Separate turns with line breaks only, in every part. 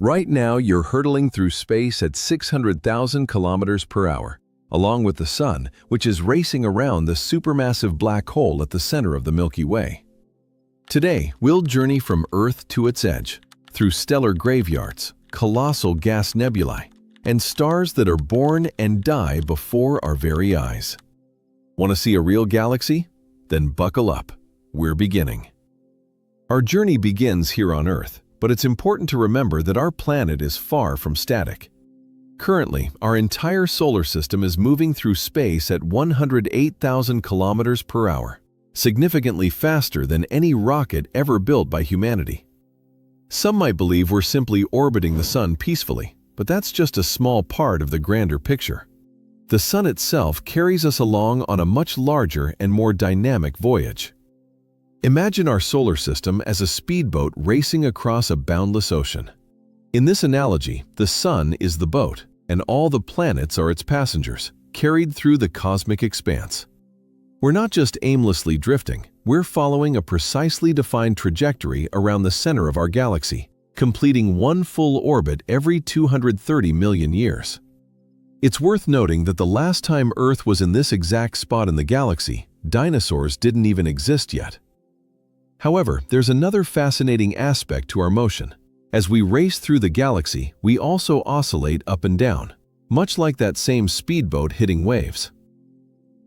Right now, you're hurtling through space at 600,000 kilometers per hour, along with the Sun, which is racing around the supermassive black hole at the center of the Milky Way. Today, we'll journey from Earth to its edge, through stellar graveyards, colossal gas nebulae, and stars that are born and die before our very eyes. Want to see a real galaxy? Then buckle up. We're beginning. Our journey begins here on Earth, but it's important to remember that our planet is far from static. Currently, our entire solar system is moving through space at 108,000 kilometers per hour, significantly faster than any rocket ever built by humanity. Some might believe we're simply orbiting the Sun peacefully, but that's just a small part of the grander picture. The Sun itself carries us along on a much larger and more dynamic voyage. Imagine our solar system as a speedboat racing across a boundless ocean. In this analogy, the Sun is the boat, and all the planets are its passengers, carried through the cosmic expanse. We're not just aimlessly drifting, we're following a precisely defined trajectory around the center of our galaxy, completing one full orbit every 230 million years. It's worth noting that the last time Earth was in this exact spot in the galaxy, dinosaurs didn't even exist yet. However, there's another fascinating aspect to our motion. As we race through the galaxy, we also oscillate up and down, much like that same speedboat hitting waves.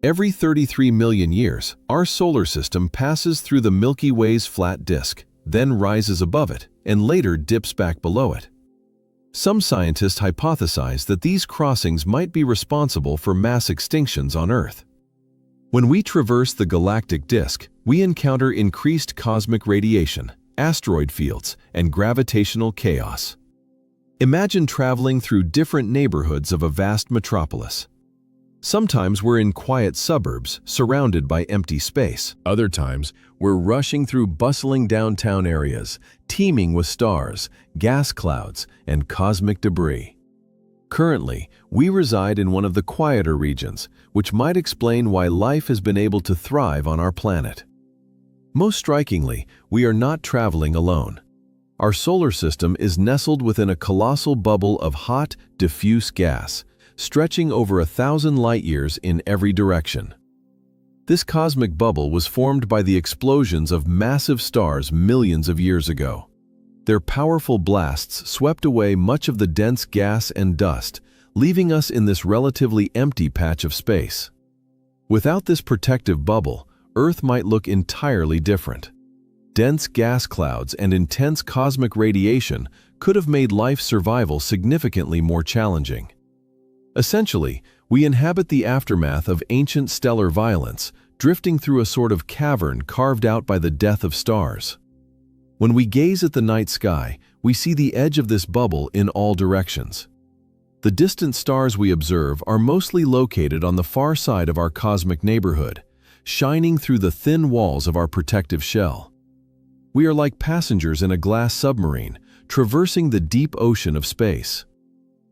Every 33 million years, our solar system passes through the Milky Way's flat disk, then rises above it, and later dips back below it. Some scientists hypothesize that these crossings might be responsible for mass extinctions on Earth. When we traverse the galactic disk, we encounter increased cosmic radiation, asteroid fields, and gravitational chaos. Imagine traveling through different neighborhoods of a vast metropolis. Sometimes we're in quiet suburbs, surrounded by empty space. Other times, we're rushing through bustling downtown areas, teeming with stars, gas clouds, and cosmic debris. Currently, we reside in one of the quieter regions, which might explain why life has been able to thrive on our planet. Most strikingly, we are not traveling alone. Our solar system is nestled within a colossal bubble of hot, diffuse gas, stretching over 1,000 light-years in every direction. This cosmic bubble was formed by the explosions of massive stars millions of years ago. Their powerful blasts swept away much of the dense gas and dust, leaving us in this relatively empty patch of space. Without this protective bubble, Earth might look entirely different. Dense gas clouds and intense cosmic radiation could have made life survival significantly more challenging. Essentially, we inhabit the aftermath of ancient stellar violence, drifting through a sort of cavern carved out by the death of stars. When we gaze at the night sky, we see the edge of this bubble in all directions. The distant stars we observe are mostly located on the far side of our cosmic neighborhood, shining through the thin walls of our protective shell. We are like passengers in a glass submarine, traversing the deep ocean of space.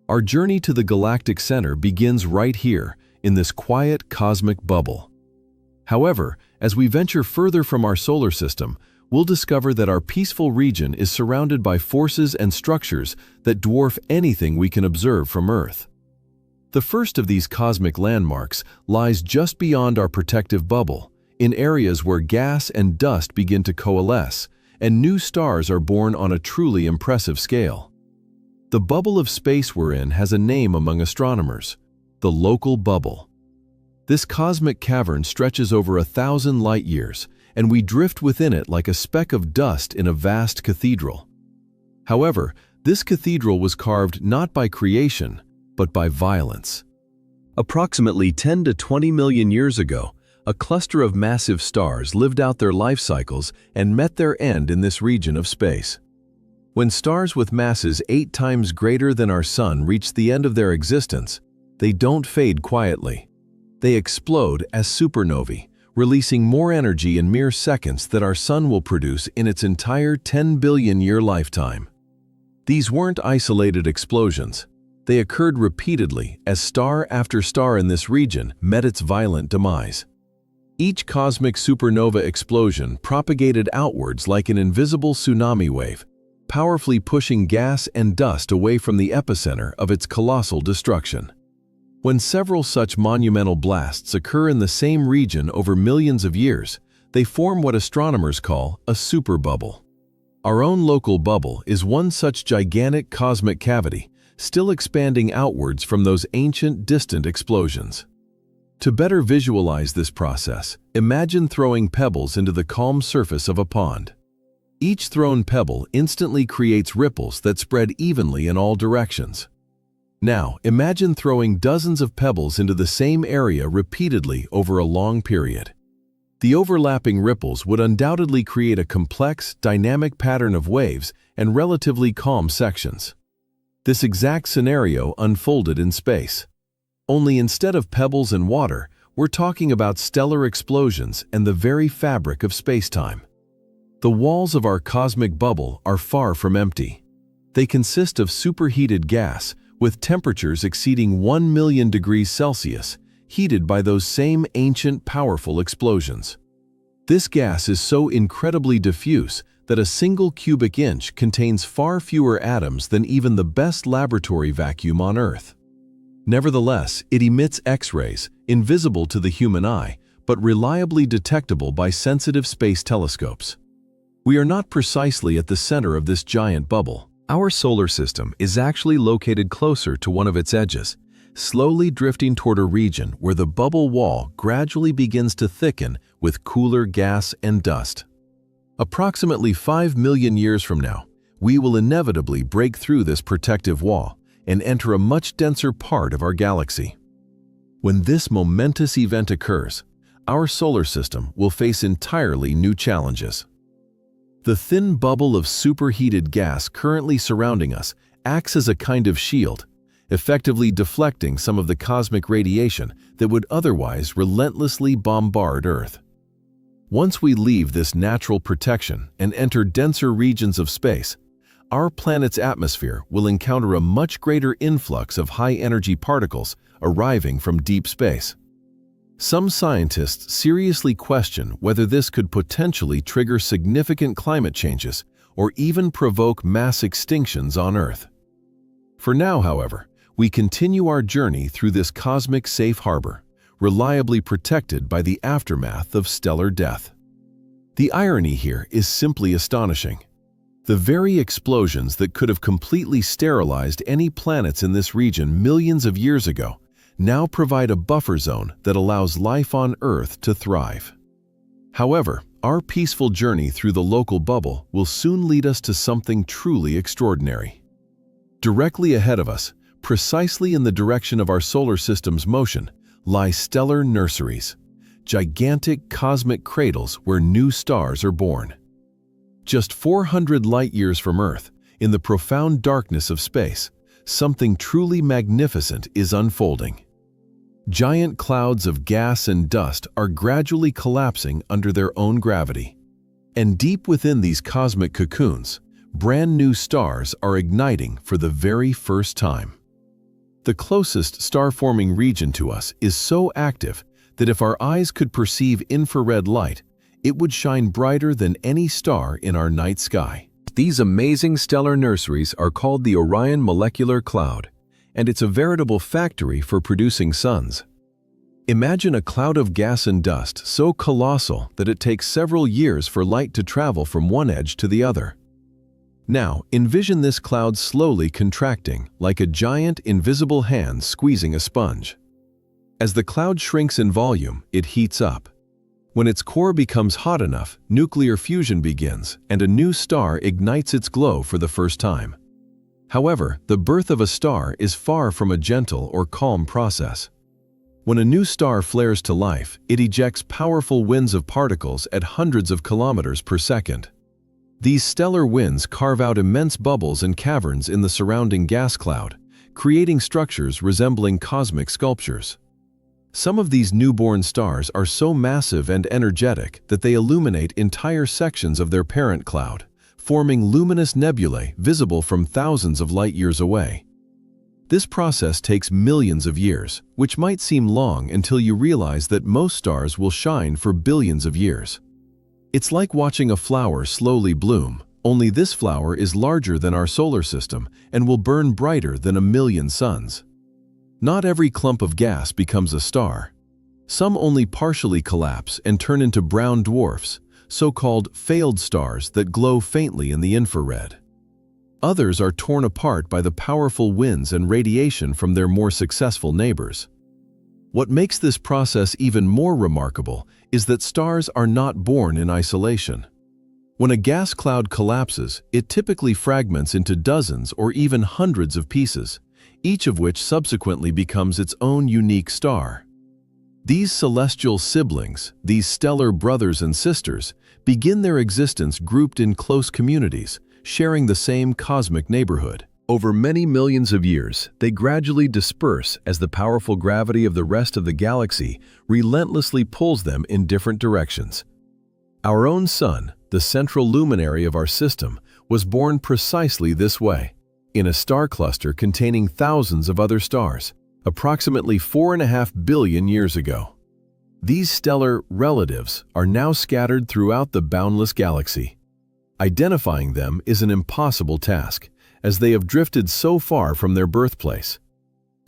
Our journey to the galactic center begins right here, in this quiet cosmic bubble. However, as we venture further from our solar system, we'll discover that our peaceful region is surrounded by forces and structures that dwarf anything we can observe from Earth. The first of these cosmic landmarks lies just beyond our protective bubble, in areas where gas and dust begin to coalesce, and new stars are born on a truly impressive scale. The bubble of space we're in has a name among astronomers: the local bubble. This cosmic cavern stretches over 1,000 light-years, and we drift within it like a speck of dust in a vast cathedral. However, this cathedral was carved not by creation, but by violence. Approximately 10 to 20 million years ago, a cluster of massive stars lived out their life cycles and met their end in this region of space. When stars with masses 8 times greater than our Sun reach the end of their existence, they don't fade quietly. They explode as supernovae, releasing more energy in mere seconds than our Sun will produce in its entire 10 billion-year lifetime. These weren't isolated explosions. They occurred repeatedly as star after star in this region met its violent demise. Each cosmic supernova explosion propagated outwards like an invisible tsunami wave, powerfully pushing gas and dust away from the epicenter of its colossal destruction. When several such monumental blasts occur in the same region over millions of years, they form what astronomers call a superbubble. Our own local bubble is one such gigantic cosmic cavity, still expanding outwards from those ancient, distant explosions. To better visualize this process, imagine throwing pebbles into the calm surface of a pond. Each thrown pebble instantly creates ripples that spread evenly in all directions. Now, imagine throwing dozens of pebbles into the same area repeatedly over a long period. The overlapping ripples would undoubtedly create a complex, dynamic pattern of waves and relatively calm sections. This exact scenario unfolded in space. Only instead of pebbles and water, we're talking about stellar explosions and the very fabric of space-time. The walls of our cosmic bubble are far from empty. They consist of superheated gas, with temperatures exceeding 1 million degrees Celsius, heated by those same ancient, powerful explosions. This gas is so incredibly diffuse that a single cubic inch contains far fewer atoms than even the best laboratory vacuum on Earth. Nevertheless, it emits X-rays, invisible to the human eye, but reliably detectable by sensitive space telescopes. We are not precisely at the center of this giant bubble. Our solar system is actually located closer to one of its edges, slowly drifting toward a region where the bubble wall gradually begins to thicken with cooler gas and dust. Approximately 5 million years from now, we will inevitably break through this protective wall and enter a much denser part of our galaxy. When this momentous event occurs, our solar system will face entirely new challenges. The thin bubble of superheated gas currently surrounding us acts as a kind of shield, effectively deflecting some of the cosmic radiation that would otherwise relentlessly bombard Earth. Once we leave this natural protection and enter denser regions of space, our planet's atmosphere will encounter a much greater influx of high-energy particles arriving from deep space. Some scientists seriously question whether this could potentially trigger significant climate changes or even provoke mass extinctions on Earth. For now, however, we continue our journey through this cosmic safe harbor, reliably protected by the aftermath of stellar death. The irony here is simply astonishing. The very explosions that could have completely sterilized any planets in this region millions of years ago now provide a buffer zone that allows life on Earth to thrive. However, our peaceful journey through the local bubble will soon lead us to something truly extraordinary. Directly ahead of us, precisely in the direction of our solar system's motion, lie stellar nurseries, gigantic cosmic cradles where new stars are born. Just 400 light-years from Earth, in the profound darkness of space, something truly magnificent is unfolding. Giant clouds of gas and dust are gradually collapsing under their own gravity. And deep within these cosmic cocoons, brand new stars are igniting for the very first time. The closest star-forming region to us is so active that if our eyes could perceive infrared light, it would shine brighter than any star in our night sky. These amazing stellar nurseries are called the Orion Molecular Cloud, and it's a veritable factory for producing suns. Imagine a cloud of gas and dust so colossal that it takes several years for light to travel from one edge to the other. Now, envision this cloud slowly contracting like a giant invisible hand squeezing a sponge. As the cloud shrinks in volume, it heats up. When its core becomes hot enough, nuclear fusion begins and a new star ignites its glow for the first time. However, the birth of a star is far from a gentle or calm process. When a new star flares to life, it ejects powerful winds of particles at hundreds of kilometers per second. These stellar winds carve out immense bubbles and caverns in the surrounding gas cloud, creating structures resembling cosmic sculptures. Some of these newborn stars are so massive and energetic that they illuminate entire sections of their parent cloud, forming luminous nebulae visible from thousands of light-years away. This process takes millions of years, which might seem long until you realize that most stars will shine for billions of years. It's like watching a flower slowly bloom, only this flower is larger than our solar system and will burn brighter than 1,000,000 suns. Not every clump of gas becomes a star. Some only partially collapse and turn into brown dwarfs, so-called failed stars that glow faintly in the infrared. Others are torn apart by the powerful winds and radiation from their more successful neighbors. What makes this process even more remarkable is that stars are not born in isolation. When a gas cloud collapses, it typically fragments into dozens or even hundreds of pieces, each of which subsequently becomes its own unique star. These celestial siblings, these stellar brothers and sisters, begin their existence grouped in close communities, sharing the same cosmic neighborhood. Over many millions of years, they gradually disperse as the powerful gravity of the rest of the galaxy relentlessly pulls them in different directions. Our own sun, the central luminary of our system, was born precisely this way, in a star cluster containing thousands of other stars, approximately 4.5 billion years ago. These stellar relatives are now scattered throughout the boundless galaxy. Identifying them is an impossible task, as they have drifted so far from their birthplace.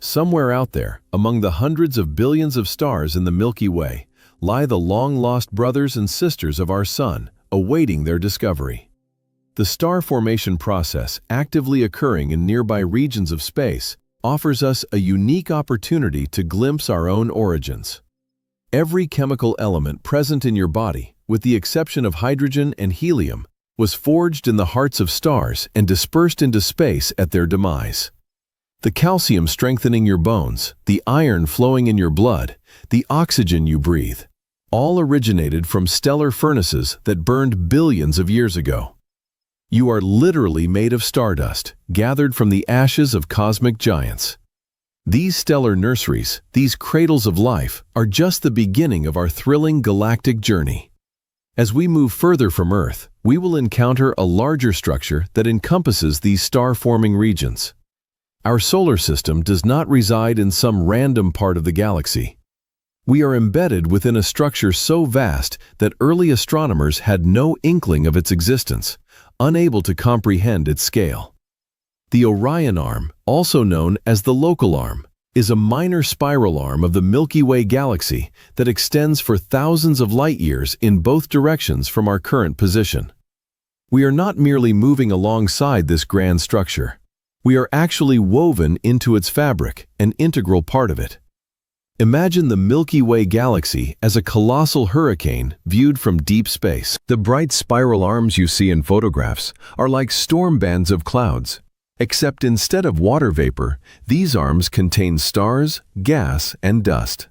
Somewhere out there, among the hundreds of billions of stars in the Milky Way, lie the long-lost brothers and sisters of our Sun, awaiting their discovery. The star formation process, actively occurring in nearby regions of space, offers us a unique opportunity to glimpse our own origins. Every chemical element present in your body, with the exception of hydrogen and helium, was forged in the hearts of stars and dispersed into space at their demise. The calcium strengthening your bones, the iron flowing in your blood, the oxygen you breathe, all originated from stellar furnaces that burned billions of years ago. You are literally made of stardust, gathered from the ashes of cosmic giants. These stellar nurseries, these cradles of life, are just the beginning of our thrilling galactic journey. As we move further from Earth, we will encounter a larger structure that encompasses these star-forming regions. Our solar system does not reside in some random part of the galaxy. We are embedded within a structure so vast that early astronomers had no inkling of its existence, unable to comprehend its scale. The Orion Arm, also known as the Local Arm, is a minor spiral arm of the Milky Way galaxy that extends for thousands of light-years in both directions from our current position. We are not merely moving alongside this grand structure. We are actually woven into its fabric, an integral part of it. Imagine the Milky Way galaxy as a colossal hurricane viewed from deep space. The bright spiral arms you see in photographs are like storm bands of clouds. Except instead of water vapor, these arms contain stars, gas, and dust.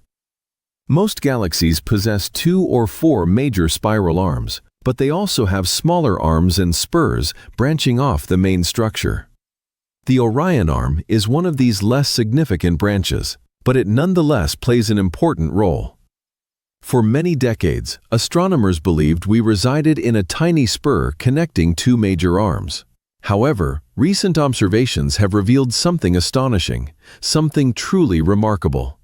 Most galaxies possess 2 or 4 major spiral arms, but they also have smaller arms and spurs branching off the main structure. The Orion Arm is one of these less significant branches, but it nonetheless plays an important role. For many decades, astronomers believed we resided in a tiny spur connecting 2 major arms. However, recent observations have revealed something astonishing, something truly remarkable.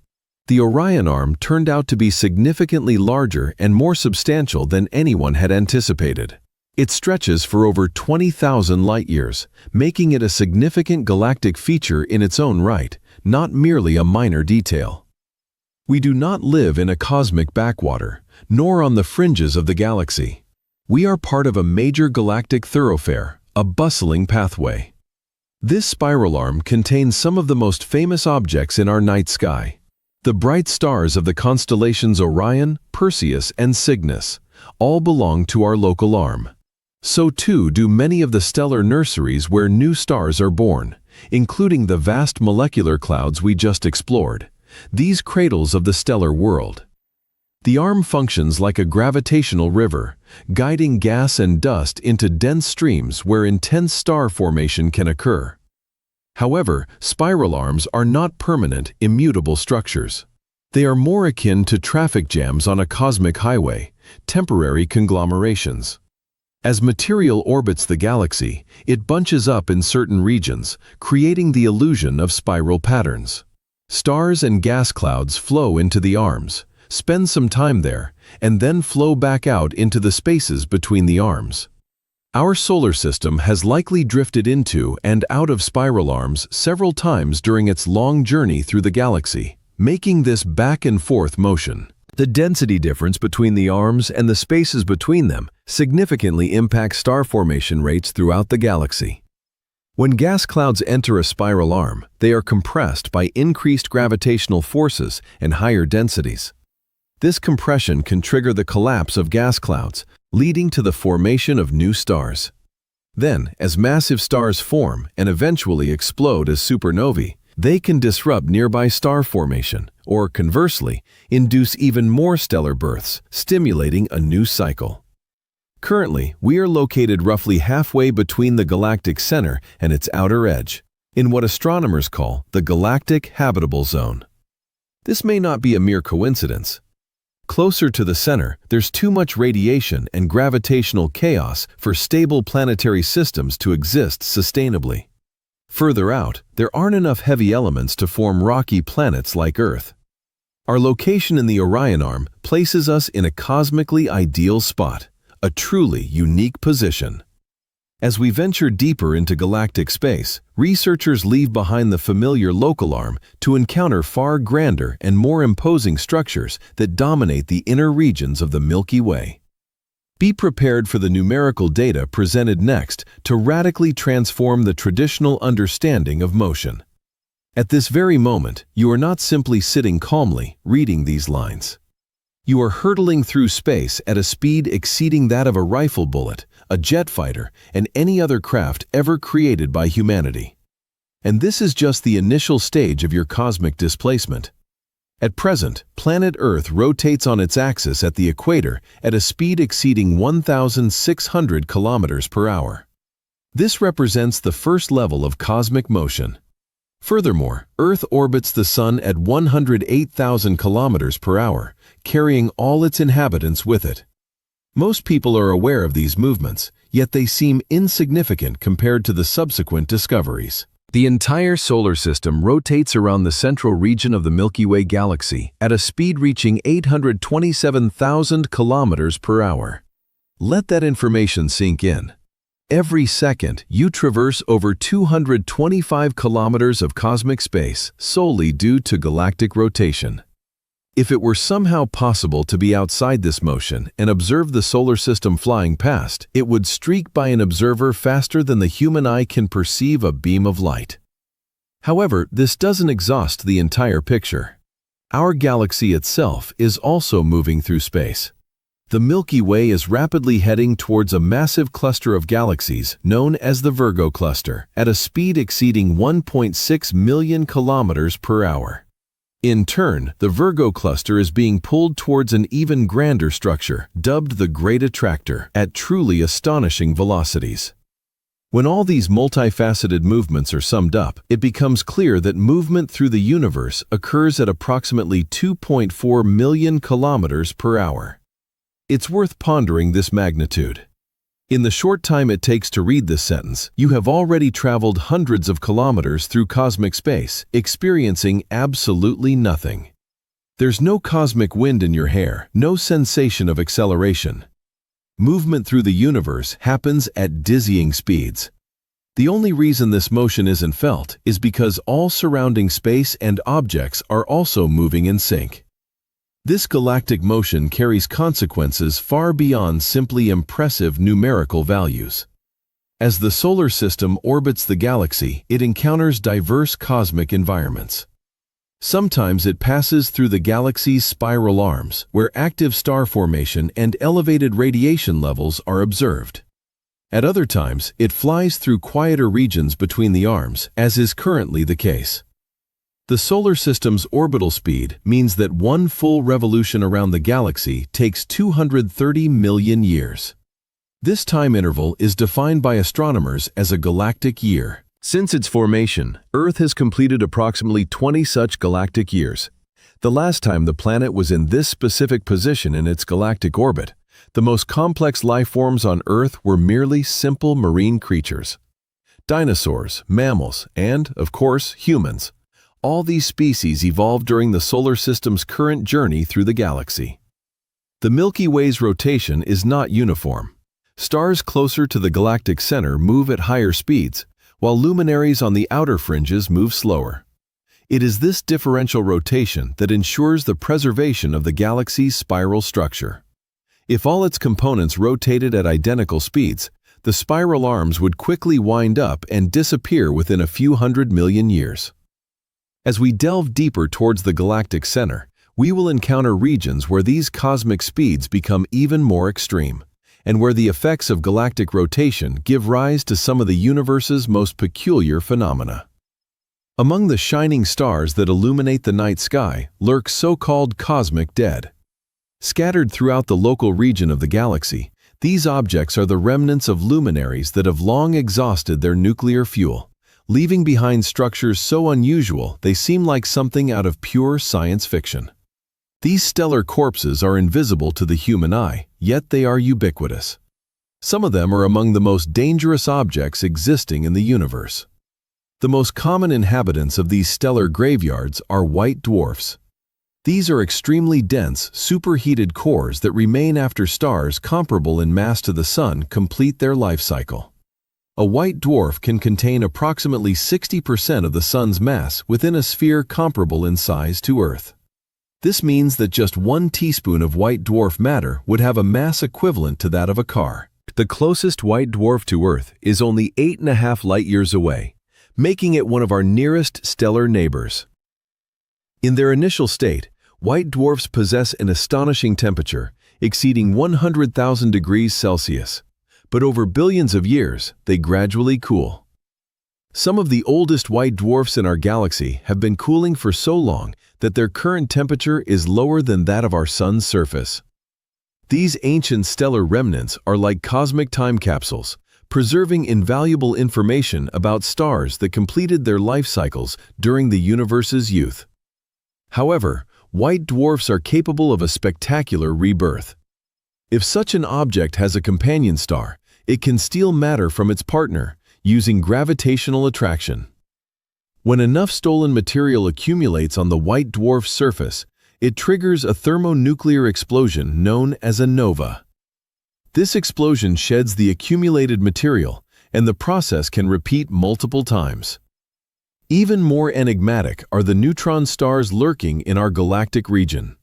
The Orion Arm turned out to be significantly larger and more substantial than anyone had anticipated. It stretches for over 20,000 light-years, making it a significant galactic feature in its own right, not merely a minor detail. We do not live in a cosmic backwater, nor on the fringes of the galaxy. We are part of a major galactic thoroughfare, a bustling pathway. This spiral arm contains some of the most famous objects in our night sky. The bright stars of the constellations Orion, Perseus, and Cygnus all belong to our local arm. So too do many of the stellar nurseries where new stars are born, including the vast molecular clouds we just explored, these cradles of the stellar world. The arm functions like a gravitational river, guiding gas and dust into dense streams where intense star formation can occur. However, spiral arms are not permanent, immutable structures. They are more akin to traffic jams on a cosmic highway, temporary conglomerations. As material orbits the galaxy, it bunches up in certain regions, creating the illusion of spiral patterns. Stars and gas clouds flow into the arms, spend some time there, and then flow back out into the spaces between the arms. Our solar system has likely drifted into and out of spiral arms several times during its long journey through the galaxy, making this back-and-forth motion. The density difference between the arms and the spaces between them significantly impacts star formation rates throughout the galaxy. When gas clouds enter a spiral arm, they are compressed by increased gravitational forces and higher densities. This compression can trigger the collapse of gas clouds, leading to the formation of new stars. Then, as massive stars form and eventually explode as supernovae, they can disrupt nearby star formation, or conversely, induce even more stellar births, stimulating a new cycle. Currently, we are located roughly halfway between the galactic center and its outer edge, in what astronomers call the galactic habitable zone. This may not be a mere coincidence. Closer to the center, there's too much radiation and gravitational chaos for stable planetary systems to exist sustainably. Further out, there aren't enough heavy elements to form rocky planets like Earth. Our location in the Orion Arm places us in a cosmically ideal spot, a truly unique position. As we venture deeper into galactic space, researchers leave behind the familiar local arm to encounter far grander and more imposing structures that dominate the inner regions of the Milky Way. Be prepared for the numerical data presented next to radically transform the traditional understanding of motion. At this very moment, you are not simply sitting calmly, reading these lines. You are hurtling through space at a speed exceeding that of a rifle bullet, a jet fighter, and any other craft ever created by humanity. And this is just the initial stage of your cosmic displacement. At present, planet Earth rotates on its axis at the equator at a speed exceeding 1,600 kilometers per hour. This represents the first level of cosmic motion. Furthermore, Earth orbits the Sun at 108,000 kilometers per hour, carrying all its inhabitants with it. Most people are aware of these movements, yet they seem insignificant compared to the subsequent discoveries. The entire solar system rotates around the central region of the Milky Way galaxy at a speed reaching 827,000 kilometers per hour. Let that information sink in. Every second, you traverse over 225 kilometers of cosmic space solely due to galactic rotation. If it were somehow possible to be outside this motion and observe the solar system flying past, it would streak by an observer faster than the human eye can perceive a beam of light. However, this doesn't exhaust the entire picture. Our galaxy itself is also moving through space. The Milky Way is rapidly heading towards a massive cluster of galaxies known as the Virgo cluster at a speed exceeding 1.6 million kilometers per hour. In turn, the Virgo cluster is being pulled towards an even grander structure, dubbed the Great Attractor, at truly astonishing velocities. When all these multifaceted movements are summed up, it becomes clear that movement through the universe occurs at approximately 2.4 million kilometers per hour. It's worth pondering this magnitude. In the short time it takes to read this sentence, you have already traveled hundreds of kilometers through cosmic space, experiencing absolutely nothing. There's no cosmic wind in your hair, no sensation of acceleration. Movement through the universe happens at dizzying speeds. The only reason this motion isn't felt is because all surrounding space and objects are also moving in sync. This galactic motion carries consequences far beyond simply impressive numerical values. As the solar system orbits the galaxy, it encounters diverse cosmic environments. Sometimes it passes through the galaxy's spiral arms, where active star formation and elevated radiation levels are observed. At other times, it flies through quieter regions between the arms, as is currently the case. The solar system's orbital speed means that one full revolution around the galaxy takes 230 million years. This time interval is defined by astronomers as a galactic year. Since its formation, Earth has completed approximately 20 such galactic years. The last time the planet was in this specific position in its galactic orbit, the most complex life forms on Earth were merely simple marine creatures. Dinosaurs, mammals, and, of course, humans. All these species evolved during the solar system's current journey through the galaxy. The Milky Way's rotation is not uniform. Stars closer to the galactic center move at higher speeds, while luminaries on the outer fringes move slower. It is this differential rotation that ensures the preservation of the galaxy's spiral structure. If all its components rotated at identical speeds, the spiral arms would quickly wind up and disappear within a few 100 million years. As we delve deeper towards the galactic center, we will encounter regions where these cosmic speeds become even more extreme, and where the effects of galactic rotation give rise to some of the universe's most peculiar phenomena. Among the shining stars that illuminate the night sky lurk so-called cosmic dead. Scattered throughout the local region of the galaxy, these objects are the remnants of luminaries that have long exhausted their nuclear fuel, leaving behind structures so unusual they seem like something out of pure science fiction. These stellar corpses are invisible to the human eye, yet they are ubiquitous. Some of them are among the most dangerous objects existing in the universe. The most common inhabitants of these stellar graveyards are white dwarfs. These are extremely dense, superheated cores that remain after stars comparable in mass to the Sun complete their life cycle. A white dwarf can contain approximately 60% of the Sun's mass within a sphere comparable in size to Earth. This means that just 1 teaspoon of white dwarf matter would have a mass equivalent to that of a car. The closest white dwarf to Earth is only 8.5 light-years away, making it one of our nearest stellar neighbors. In their initial state, white dwarfs possess an astonishing temperature, exceeding 100,000 degrees Celsius, but over billions of years, they gradually cool. Some of the oldest white dwarfs in our galaxy have been cooling for so long that their current temperature is lower than that of our Sun's surface. These ancient stellar remnants are like cosmic time capsules, preserving invaluable information about stars that completed their life cycles during the universe's youth. However, white dwarfs are capable of a spectacular rebirth. If such an object has a companion star, it can steal matter from its partner, using gravitational attraction. When enough stolen material accumulates on the white dwarf's surface, it triggers a thermonuclear explosion known as a nova. This explosion sheds the accumulated material, and the process can repeat multiple times. Even more enigmatic are the neutron stars lurking in our galactic region.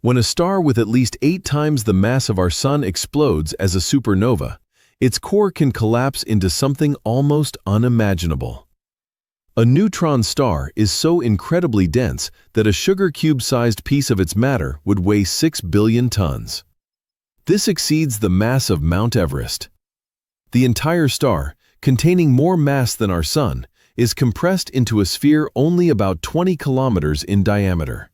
When a star with at least 8 times the mass of our Sun explodes as a supernova, its core can collapse into something almost unimaginable. A neutron star is so incredibly dense that a sugar cube-sized piece of its matter would weigh 6 billion tons. This exceeds the mass of Mount Everest. The entire star, containing more mass than our Sun, is compressed into a sphere only about 20 kilometers in diameter.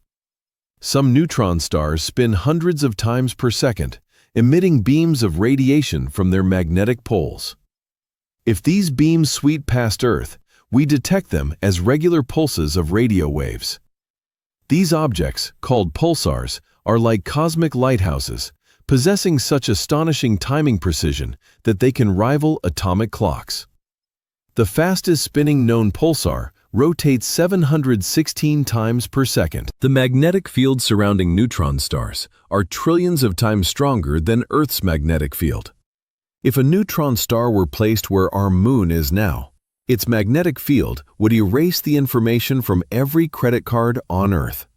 Some neutron stars spin hundreds of times per second, emitting beams of radiation from their magnetic poles. If these beams sweep past Earth, we detect them as regular pulses of radio waves. These objects, called pulsars, are like cosmic lighthouses, possessing such astonishing timing precision that they can rival atomic clocks. The fastest spinning known pulsar rotates 716 times per second. The magnetic field surrounding neutron stars are trillions of times stronger than Earth's magnetic field. If a neutron star were placed where our moon is now, its magnetic field would erase the information from every credit card on Earth.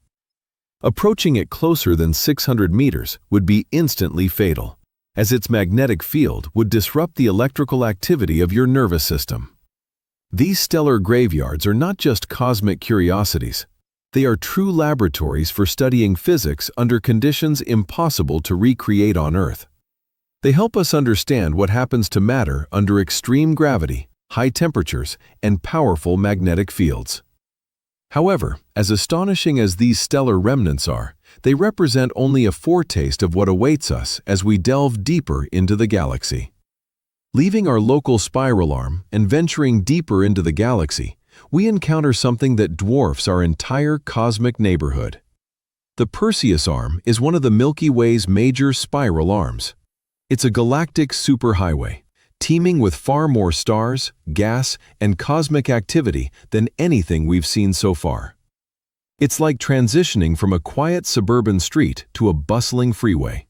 Approaching it closer than 600 meters would be instantly fatal, as its magnetic field would disrupt the electrical activity of your nervous system. These stellar graveyards are not just cosmic curiosities. They are true laboratories for studying physics under conditions impossible to recreate on Earth. They help us understand what happens to matter under extreme gravity, high temperatures, and powerful magnetic fields. However, as astonishing as these stellar remnants are, they represent only a foretaste of what awaits us as we delve deeper into the galaxy. Leaving our local spiral arm and venturing deeper into the galaxy, we encounter something that dwarfs our entire cosmic neighborhood. The Perseus arm is one of the Milky Way's major spiral arms. It's a galactic superhighway, teeming with far more stars, gas, and cosmic activity than anything we've seen so far. It's like transitioning from a quiet suburban street to a bustling freeway.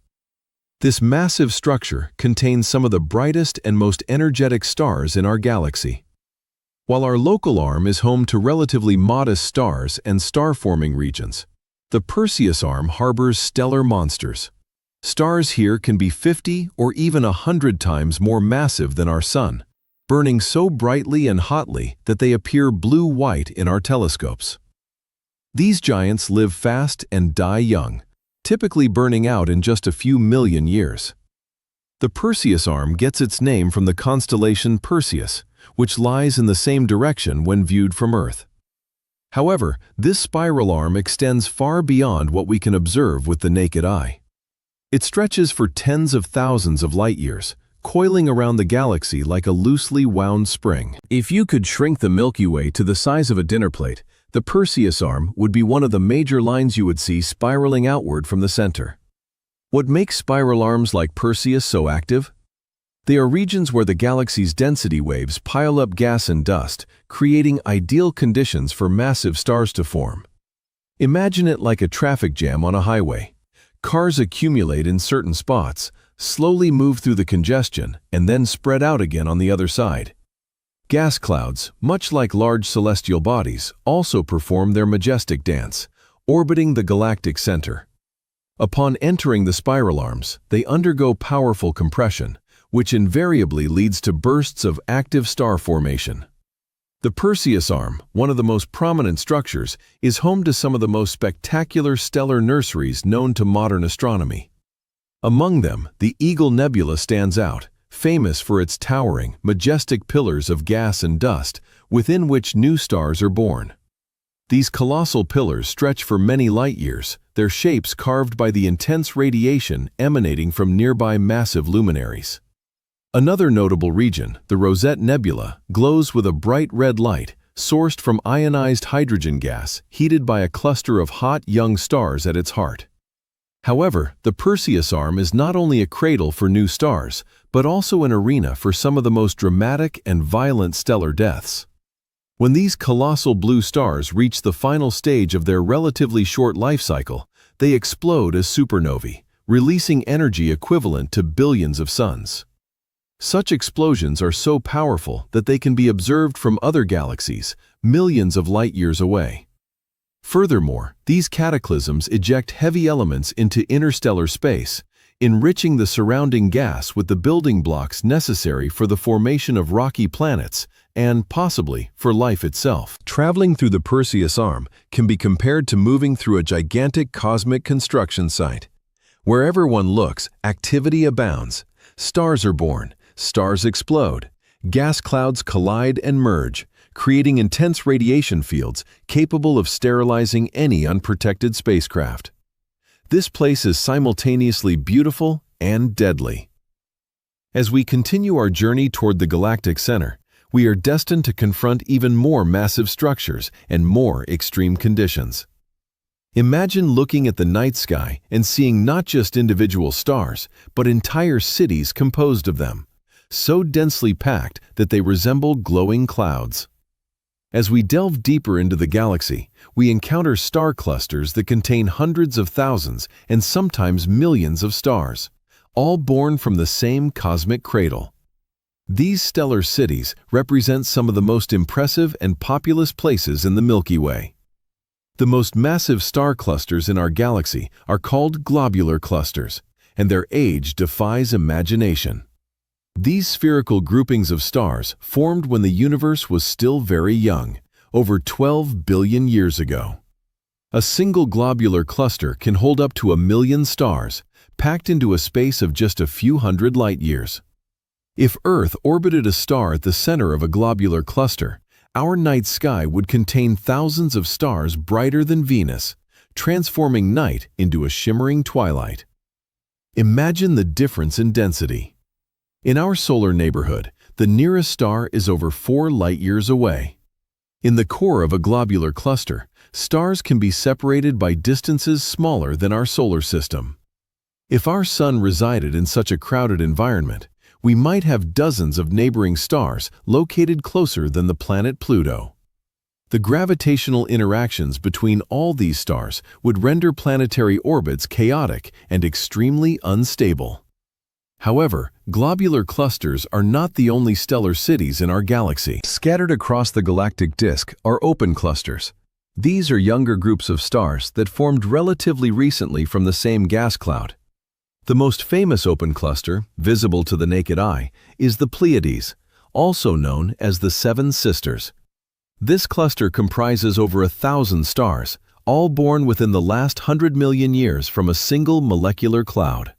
This massive structure contains some of the brightest and most energetic stars in our galaxy. While our local arm is home to relatively modest stars and star-forming regions, the Perseus arm harbors stellar monsters. Stars here can be 50 or even 100 times more massive than our Sun, burning so brightly and hotly that they appear blue-white in our telescopes. These giants live fast and die young, typically burning out in just a few million years. The Perseus arm gets its name from the constellation Perseus, which lies in the same direction when viewed from Earth. However, this spiral arm extends far beyond what we can observe with the naked eye. It stretches for tens of thousands of light-years, coiling around the galaxy like a loosely wound spring. If you could shrink the Milky Way to the size of a dinner plate, the Perseus arm would be one of the major lines you would see spiraling outward from the center. What makes spiral arms like Perseus so active? They are regions where the galaxy's density waves pile up gas and dust, creating ideal conditions for massive stars to form. Imagine it like a traffic jam on a highway. Cars accumulate in certain spots, slowly move through the congestion, and then spread out again on the other side. Gas clouds, much like large celestial bodies, also perform their majestic dance, orbiting the galactic center. Upon entering the spiral arms, they undergo powerful compression, which invariably leads to bursts of active star formation. The Perseus arm, one of the most prominent structures, is home to some of the most spectacular stellar nurseries known to modern astronomy. Among them, the Eagle Nebula stands out, famous for its towering, majestic pillars of gas and dust, within which new stars are born. These colossal pillars stretch for many light-years, their shapes carved by the intense radiation emanating from nearby massive luminaries. Another notable region, the Rosette Nebula, glows with a bright red light, sourced from ionized hydrogen gas, heated by a cluster of hot young stars at its heart. However, the Perseus arm is not only a cradle for new stars, but also an arena for some of the most dramatic and violent stellar deaths. When these colossal blue stars reach the final stage of their relatively short life cycle, they explode as supernovae, releasing energy equivalent to billions of suns. Such explosions are so powerful that they can be observed from other galaxies, millions of light-years away. Furthermore, these cataclysms eject heavy elements into interstellar space, enriching the surrounding gas with the building blocks necessary for the formation of rocky planets and, possibly, for life itself. Traveling through the Perseus arm can be compared to moving through a gigantic cosmic construction site. Wherever one looks, activity abounds. Stars are born, stars explode, gas clouds collide and merge, creating intense radiation fields capable of sterilizing any unprotected spacecraft. This place is simultaneously beautiful and deadly. As we continue our journey toward the galactic center, we are destined to confront even more massive structures and more extreme conditions. Imagine looking at the night sky and seeing not just individual stars, but entire cities composed of them, so densely packed that they resemble glowing clouds. As we delve deeper into the galaxy, we encounter star clusters that contain hundreds of thousands and sometimes millions of stars, all born from the same cosmic cradle. These stellar cities represent some of the most impressive and populous places in the Milky Way. The most massive star clusters in our galaxy are called globular clusters, and their age defies imagination. These spherical groupings of stars formed when the universe was still very young, over 12 billion years ago. A single globular cluster can hold up to 1 million stars, packed into a space of just a few hundred light-years. If Earth orbited a star at the center of a globular cluster, our night sky would contain thousands of stars brighter than Venus, transforming night into a shimmering twilight. Imagine the difference in density. In our solar neighborhood, the nearest star is over 4 light-years away. In the core of a globular cluster, stars can be separated by distances smaller than our solar system. If our Sun resided in such a crowded environment, we might have dozens of neighboring stars located closer than the planet Pluto. The gravitational interactions between all these stars would render planetary orbits chaotic and extremely unstable. However, globular clusters are not the only stellar cities in our galaxy. Scattered across the galactic disk are open clusters. These are younger groups of stars that formed relatively recently from the same gas cloud. The most famous open cluster, visible to the naked eye, is the Pleiades, also known as the Seven Sisters. This cluster comprises over 1,000 stars, all born within the last 100 million years from a single molecular cloud.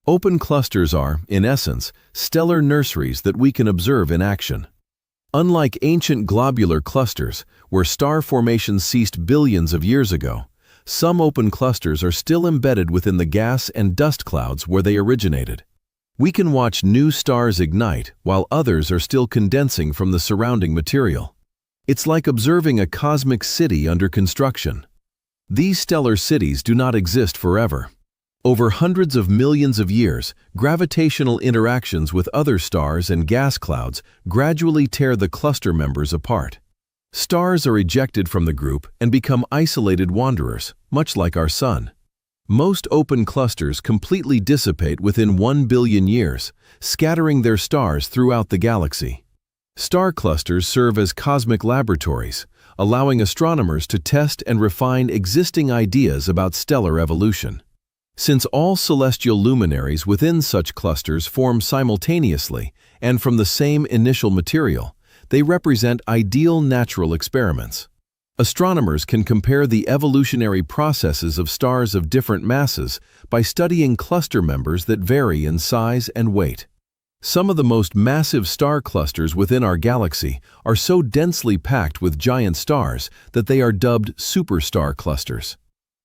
Open clusters are, in essence, stellar nurseries that we can observe in action. Unlike ancient globular clusters, where star formation ceased billions of years ago, some open clusters are still embedded within the gas and dust clouds where they originated. We can watch new stars ignite while others are still condensing from the surrounding material. It's like observing a cosmic city under construction. These stellar cities do not exist forever. Over hundreds of millions of years, gravitational interactions with other stars and gas clouds gradually tear the cluster members apart. Stars are ejected from the group and become isolated wanderers, much like our Sun. Most open clusters completely dissipate within 1 billion years, scattering their stars throughout the galaxy. Star clusters serve as cosmic laboratories, allowing astronomers to test and refine existing ideas about stellar evolution. Since all celestial luminaries within such clusters form simultaneously and from the same initial material, they represent ideal natural experiments. Astronomers can compare the evolutionary processes of stars of different masses by studying cluster members that vary in size and weight. Some of the most massive star clusters within our galaxy are so densely packed with giant stars that they are dubbed superstar clusters.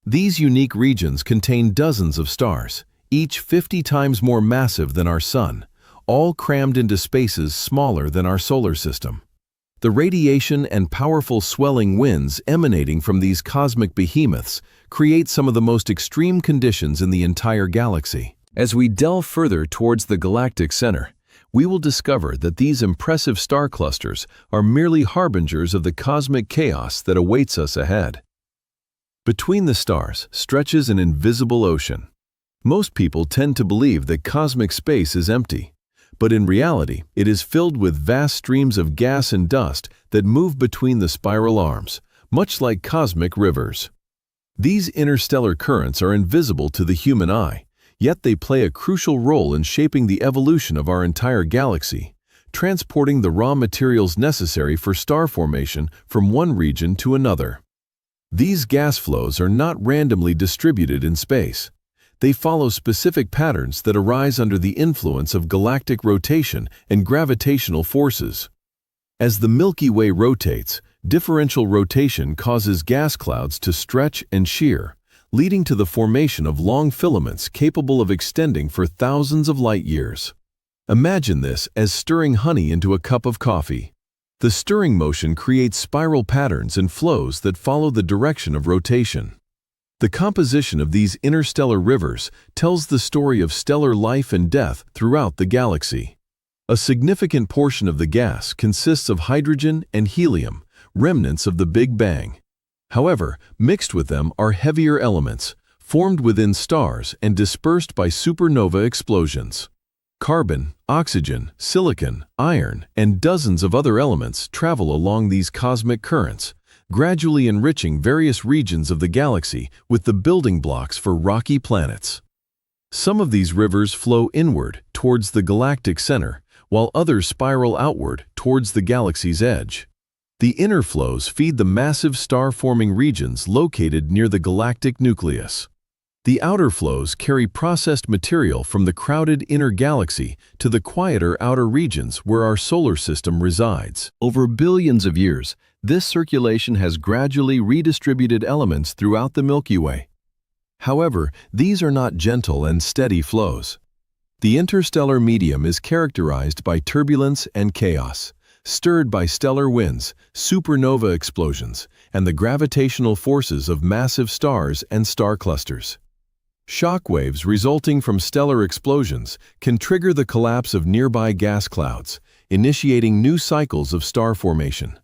These unique regions contain dozens of stars, each 50 times more massive than our Sun, all crammed into spaces smaller than our solar system. The radiation and powerful swelling winds emanating from these cosmic behemoths create some of the most extreme conditions in the entire galaxy. As we delve further towards the galactic center, we will discover that these impressive star clusters are merely harbingers of the cosmic chaos that awaits us ahead. Between the stars stretches an invisible ocean. Most people tend to believe that cosmic space is empty, but in reality, it is filled with vast streams of gas and dust that move between the spiral arms, much like cosmic rivers. These interstellar currents are invisible to the human eye, yet they play a crucial role in shaping the evolution of our entire galaxy, transporting the raw materials necessary for star formation from one region to another. These gas flows are not randomly distributed in space. They follow specific patterns that arise under the influence of galactic rotation and gravitational forces. As the Milky Way rotates, differential rotation causes gas clouds to stretch and shear, leading to the formation of long filaments capable of extending for thousands of light years. Imagine this as stirring honey into a cup of coffee. The stirring motion creates spiral patterns and flows that follow the direction of rotation. The composition of these interstellar rivers tells the story of stellar life and death throughout the galaxy. A significant portion of the gas consists of hydrogen and helium, remnants of the Big Bang. However, mixed with them are heavier elements, formed within stars and dispersed by supernova explosions. Carbon, oxygen, silicon, iron, and dozens of other elements travel along these cosmic currents, gradually enriching various regions of the galaxy with the building blocks for rocky planets. Some of these rivers flow inward towards the galactic center, while others spiral outward towards the galaxy's edge. The inner flows feed the massive star-forming regions located near the galactic nucleus. The outer flows carry processed material from the crowded inner galaxy to the quieter outer regions where our solar system resides. Over billions of years, this circulation has gradually redistributed elements throughout the Milky Way. However, these are not gentle and steady flows. The interstellar medium is characterized by turbulence and chaos, stirred by stellar winds, supernova explosions, and the gravitational forces of massive stars and star clusters. Shock waves resulting from stellar explosions can trigger the collapse of nearby gas clouds, initiating new cycles of star formation.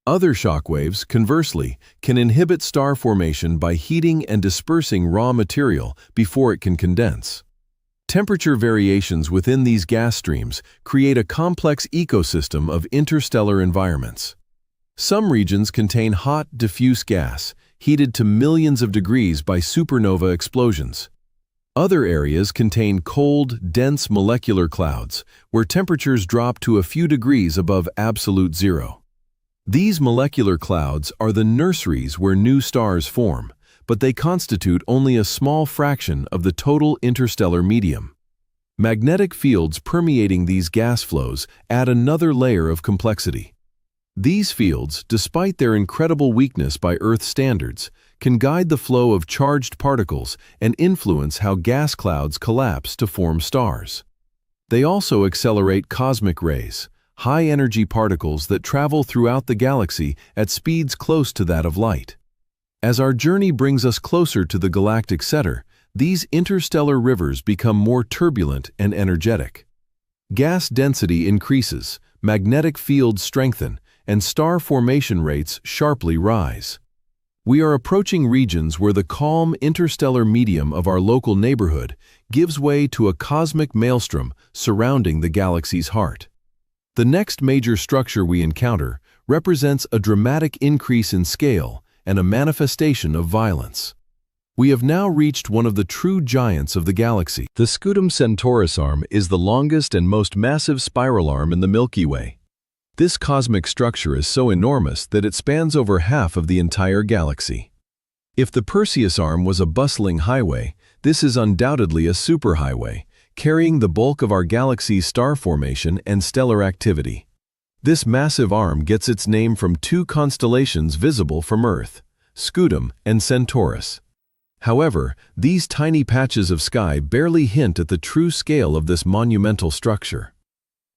Other shock waves, conversely, can inhibit star formation by heating and dispersing raw material before it can condense. Temperature variations within these gas streams create a complex ecosystem of interstellar environments. Some regions contain hot, diffuse gas, heated to millions of degrees by supernova explosions. Other areas contain cold, dense molecular clouds, where temperatures drop to a few degrees above absolute zero. These molecular clouds are the nurseries where new stars form, but they constitute only a small fraction of the total interstellar medium. Magnetic fields permeating these gas flows add another layer of complexity. These fields, despite their incredible weakness by Earth standards, can guide the flow of charged particles and influence how gas clouds collapse to form stars. They also accelerate cosmic rays, high-energy particles that travel throughout the galaxy at speeds close to that of light. As our journey brings us closer to the galactic center, these interstellar rivers become more turbulent and energetic. Gas density increases, magnetic fields strengthen, and star formation rates sharply rise. We are approaching regions where the calm interstellar medium of our local neighborhood gives way to a cosmic maelstrom surrounding the galaxy's heart. The next major structure we encounter represents a dramatic increase in scale and a manifestation of violence. We have now reached one of the true giants of the galaxy. The Scutum Centaurus arm is the longest and most massive spiral arm in the Milky Way. This cosmic structure is so enormous that it spans over half of the entire galaxy. If the Perseus arm was a bustling highway, this is undoubtedly a superhighway, carrying the bulk of our galaxy's star formation and stellar activity. This massive arm gets its name from two constellations visible from Earth, Scutum and Centaurus. However, these tiny patches of sky barely hint at the true scale of this monumental structure.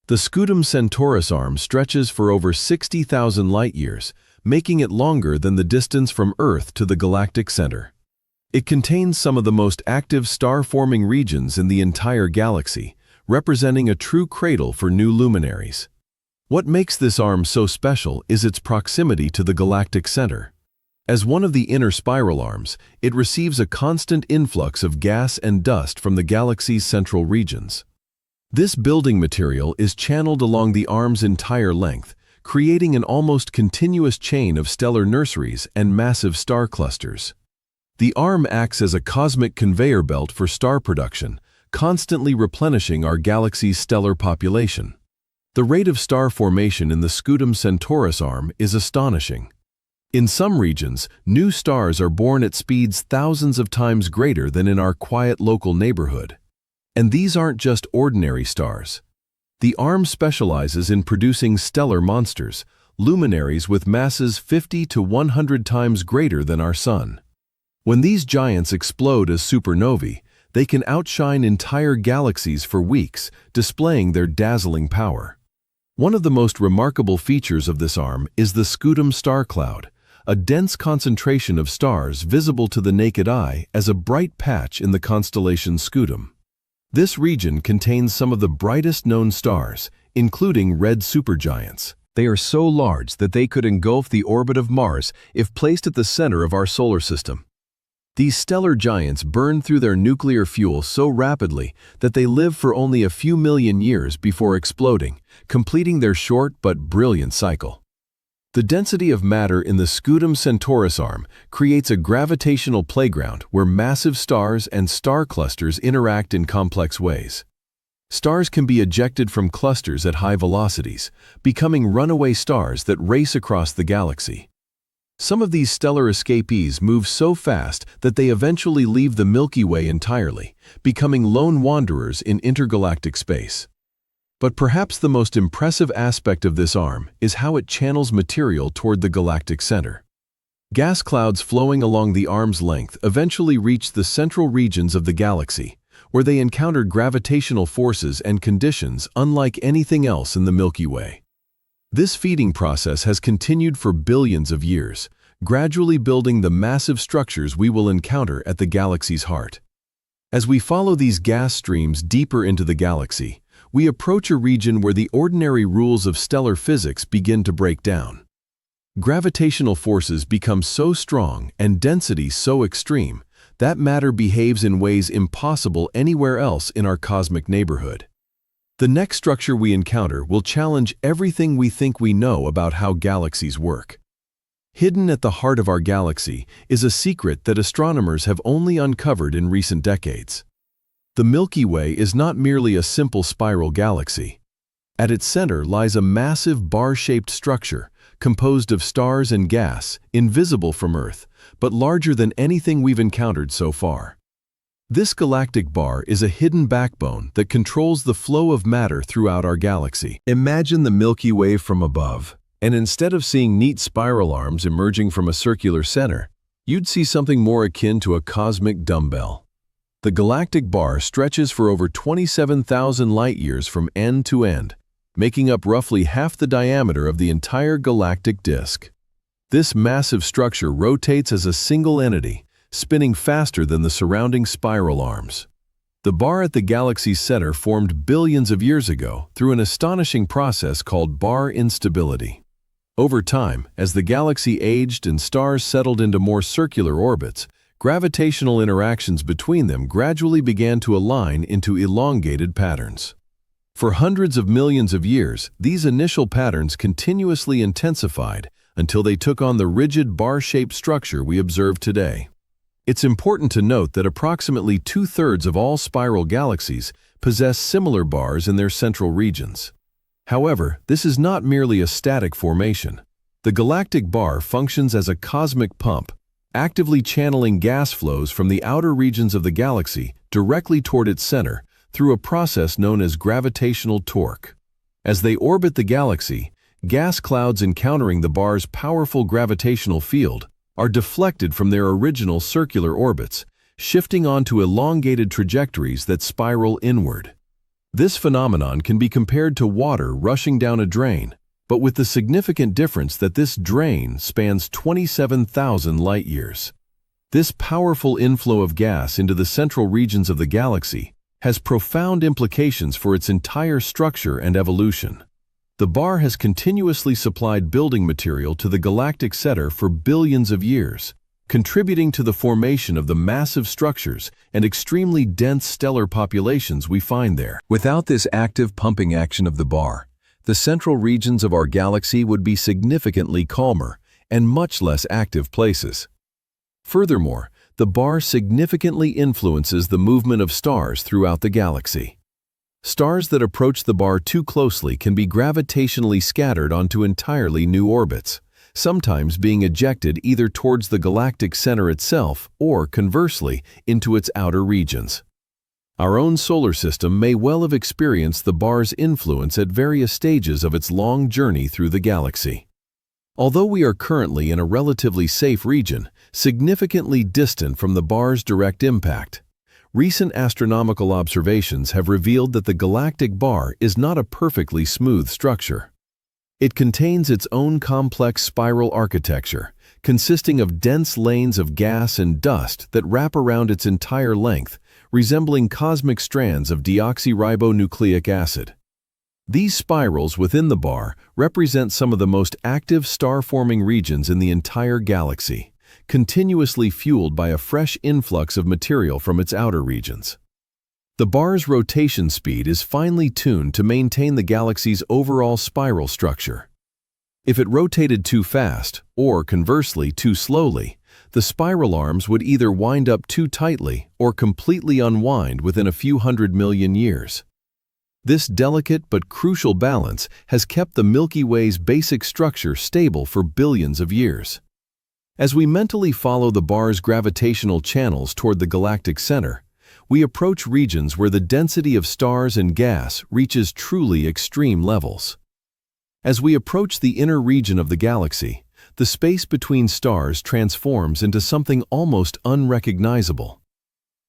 The Scutum Centaurus arm stretches for over 60,000 light-years, making it longer than the distance from Earth to the galactic center. It contains some of the most active star-forming regions in the entire galaxy, representing a true cradle for new luminaries. What makes this arm so special is its proximity to the galactic center. As one of the inner spiral arms, it receives a constant influx of gas and dust from the galaxy's central regions. This building material is channeled along the arm's entire length, creating an almost continuous chain of stellar nurseries and massive star clusters. The arm acts as a cosmic conveyor belt for star production, constantly replenishing our galaxy's stellar population. The rate of star formation in the Scutum Centaurus arm is astonishing. In some regions, new stars are born at speeds thousands of times greater than in our quiet local neighborhood. And these aren't just ordinary stars. The arm specializes in producing stellar monsters, luminaries with masses 50 to 100 times greater than our Sun. When these giants explode as supernovae, they can outshine entire galaxies for weeks, displaying their dazzling power. One of the most remarkable features of this arm is the Scutum star cloud, a dense concentration of stars visible to the naked eye as a bright patch in the constellation Scutum. This region contains some of the brightest known stars, including red supergiants. They are so large that they could engulf the orbit of Mars if placed at the center of our solar system. These stellar giants burn through their nuclear fuel so rapidly that they live for only a few million years before exploding, completing their short but brilliant cycle. The density of matter in the Scutum Centaurus arm creates a gravitational playground where massive stars and star clusters interact in complex ways. Stars can be ejected from clusters at high velocities, becoming runaway stars that race across the galaxy. Some of these stellar escapees move so fast that they eventually leave the Milky Way entirely, becoming lone wanderers in intergalactic space. But perhaps the most impressive aspect of this arm is how it channels material toward the galactic center. Gas clouds flowing along the arm's length eventually reach the central regions of the galaxy, where they encounter gravitational forces and conditions unlike anything else in the Milky Way. This feeding process has continued for billions of years, gradually building the massive structures we will encounter at the galaxy's heart. As we follow these gas streams deeper into the galaxy, we approach a region where the ordinary rules of stellar physics begin to break down. Gravitational forces become so strong and density so extreme that matter behaves in ways impossible anywhere else in our cosmic neighborhood. The next structure we encounter will challenge everything we think we know about how galaxies work. Hidden at the heart of our galaxy is a secret that astronomers have only uncovered in recent decades. The Milky Way is not merely a simple spiral galaxy. At its center lies a massive bar-shaped structure composed of stars and gas, invisible from Earth, but larger than anything we've encountered so far. This galactic bar is a hidden backbone that controls the flow of matter throughout our galaxy. Imagine the Milky Way from above, and instead of seeing neat spiral arms emerging from a circular center, you'd see something more akin to a cosmic dumbbell. The galactic bar stretches for over 27,000 light-years from end to end, making up roughly half the diameter of the entire galactic disk. This massive structure rotates as a single entity, spinning faster than the surrounding spiral arms. The bar at the galaxy's center formed billions of years ago through an astonishing process called bar instability. Over time, as the galaxy aged and stars settled into more circular orbits, gravitational interactions between them gradually began to align into elongated patterns. For hundreds of millions of years, these initial patterns continuously intensified until they took on the rigid bar-shaped structure we observe today. It's important to note that approximately 2/3 of all spiral galaxies possess similar bars in their central regions. However, this is not merely a static formation. The galactic bar functions as a cosmic pump, actively channeling gas flows from the outer regions of the galaxy directly toward its center through a process known as gravitational torque. As they orbit the galaxy, gas clouds encountering the bar's powerful gravitational field are deflected from their original circular orbits, shifting onto elongated trajectories that spiral inward. This phenomenon can be compared to water rushing down a drain, but with the significant difference that this drain spans 27,000 light-years. This powerful inflow of gas into the central regions of the galaxy has profound implications for its entire structure and evolution. The bar has continuously supplied building material to the galactic center for billions of years, contributing to the formation of the massive structures and extremely dense stellar populations we find there. Without this active pumping action of the bar, the central regions of our galaxy would be significantly calmer and much less active places. Furthermore, the bar significantly influences the movement of stars throughout the galaxy. Stars that approach the bar too closely can be gravitationally scattered onto entirely new orbits, sometimes being ejected either towards the galactic center itself or, conversely, into its outer regions. Our own solar system may well have experienced the bar's influence at various stages of its long journey through the galaxy. Although we are currently in a relatively safe region, significantly distant from the bar's direct impact, recent astronomical observations have revealed that the galactic bar is not a perfectly smooth structure. It contains its own complex spiral architecture, consisting of dense lanes of gas and dust that wrap around its entire length, resembling cosmic strands of deoxyribonucleic acid. These spirals within the bar represent some of the most active star-forming regions in the entire galaxy, continuously fueled by a fresh influx of material from its outer regions. The bar's rotation speed is finely tuned to maintain the galaxy's overall spiral structure. If it rotated too fast, or conversely too slowly, the spiral arms would either wind up too tightly or completely unwind within a few 100 million years. This delicate but crucial balance has kept the Milky Way's basic structure stable for billions of years. As we mentally follow the bar's gravitational channels toward the galactic center, we approach regions where the density of stars and gas reaches truly extreme levels. As we approach the inner region of the galaxy, the space between stars transforms into something almost unrecognizable.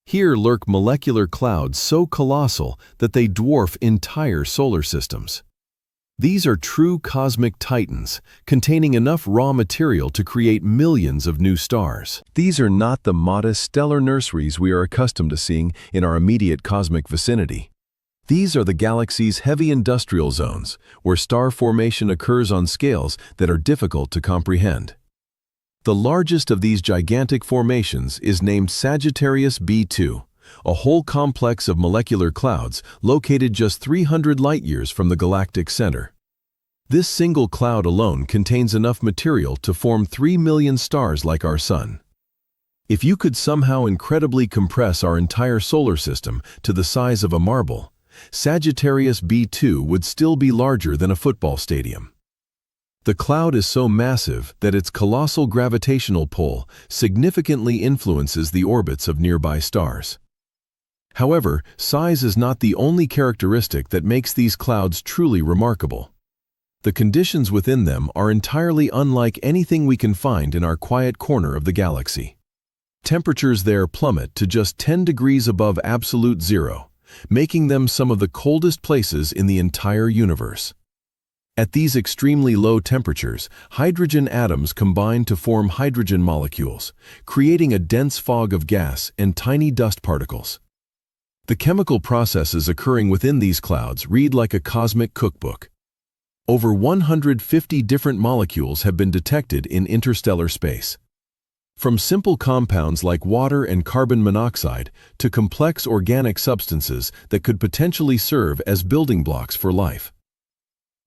Here lurk molecular clouds so colossal that they dwarf entire solar systems. These are true cosmic titans, containing enough raw material to create millions of new stars. These are not the modest stellar nurseries we are accustomed to seeing in our immediate cosmic vicinity. These are the galaxy's heavy industrial zones, where star formation occurs on scales that are difficult to comprehend. The largest of these gigantic formations is named Sagittarius B2, a whole complex of molecular clouds located just 300 light-years from the galactic center. This single cloud alone contains enough material to form 3 million stars like our Sun. If you could somehow incredibly compress our entire solar system to the size of a marble, Sagittarius B2 would still be larger than a football stadium. The cloud is so massive that its colossal gravitational pull significantly influences the orbits of nearby stars. However, size is not the only characteristic that makes these clouds truly remarkable. The conditions within them are entirely unlike anything we can find in our quiet corner of the galaxy. Temperatures there plummet to just 10 degrees above absolute zero, making them some of the coldest places in the entire universe. At these extremely low temperatures, hydrogen atoms combine to form hydrogen molecules, creating a dense fog of gas and tiny dust particles. The chemical processes occurring within these clouds read like a cosmic cookbook. Over 150 different molecules have been detected in interstellar space. From simple compounds like water and carbon monoxide to complex organic substances that could potentially serve as building blocks for life.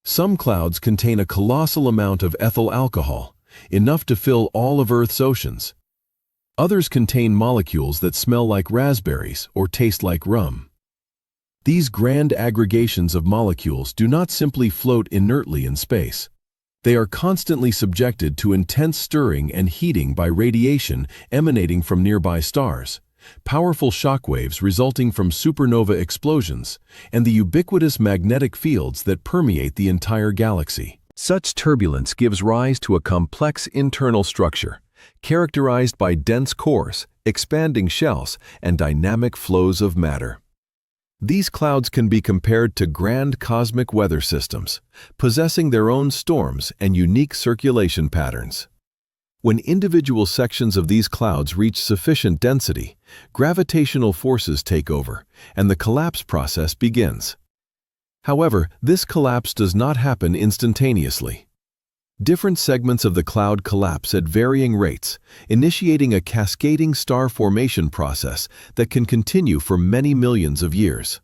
Some clouds contain a colossal amount of ethyl alcohol, enough to fill all of Earth's oceans. Others contain molecules that smell like raspberries or taste like rum. These grand aggregations of molecules do not simply float inertly in space. They are constantly subjected to intense stirring and heating by radiation emanating from nearby stars, powerful shockwaves resulting from supernova explosions, and the ubiquitous magnetic fields that permeate the entire galaxy. Such turbulence gives rise to a complex internal structure, characterized by dense cores, expanding shells, and dynamic flows of matter. These clouds can be compared to grand cosmic weather systems, possessing their own storms and unique circulation patterns. When individual sections of these clouds reach sufficient density, gravitational forces take over, and the collapse process begins. However, this collapse does not happen instantaneously. Different segments of the cloud collapse at varying rates, initiating a cascading star formation process that can continue for many millions of years.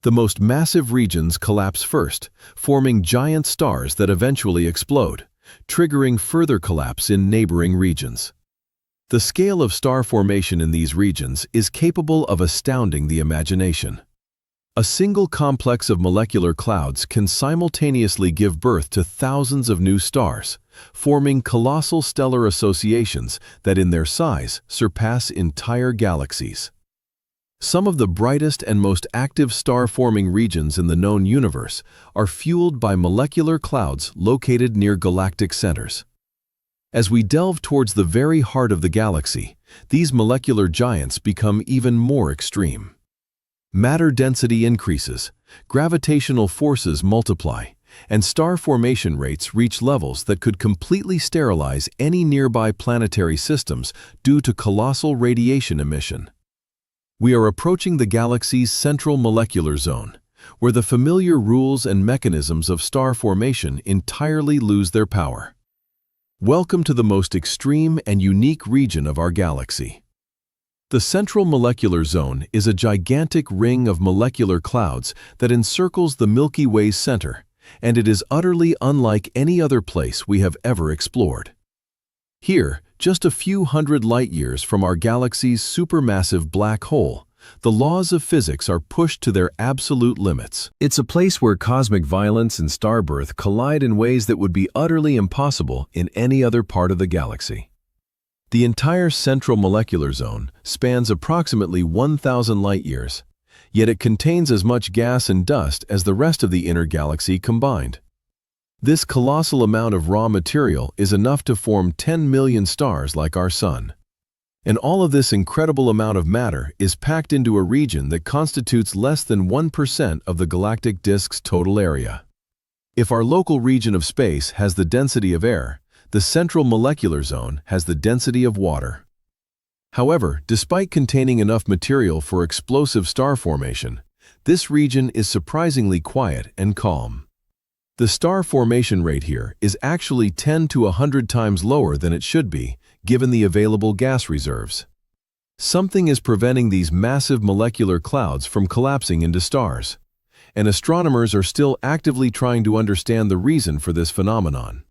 The most massive regions collapse first, forming giant stars that eventually explode, triggering further collapse in neighboring regions. The scale of star formation in these regions is capable of astounding the imagination. A single complex of molecular clouds can simultaneously give birth to thousands of new stars, forming colossal stellar associations that in their size surpass entire galaxies. Some of the brightest and most active star-forming regions in the known universe are fueled by molecular clouds located near galactic centers. As we delve towards the very heart of the galaxy, these molecular giants become even more extreme. Matter density increases, gravitational forces multiply, and star formation rates reach levels that could completely sterilize any nearby planetary systems due to colossal radiation emission. We are approaching the galaxy's central molecular zone, where the familiar rules and mechanisms of star formation entirely lose their power. Welcome to the most extreme and unique region of our galaxy. The central molecular zone is a gigantic ring of molecular clouds that encircles the Milky Way's center, and it is utterly unlike any other place we have ever explored. Here, just a few hundred light-years from our galaxy's supermassive black hole, the laws of physics are pushed to their absolute limits. It's a place where cosmic violence and star birth collide in ways that would be utterly impossible in any other part of the galaxy. The entire central molecular zone spans approximately 1,000 light-years, yet it contains as much gas and dust as the rest of the inner galaxy combined. This colossal amount of raw material is enough to form 10 million stars like our Sun. And all of this incredible amount of matter is packed into a region that constitutes less than 1% of the galactic disk's total area. If our local region of space has the density of air, the central molecular zone has the density of water. However, despite containing enough material for explosive star formation, this region is surprisingly quiet and calm. The star formation rate here is actually 10 to 100 times lower than it should be, given the available gas reserves. Something is preventing these massive molecular clouds from collapsing into stars, and astronomers are still actively trying to understand the reason for this phenomenon.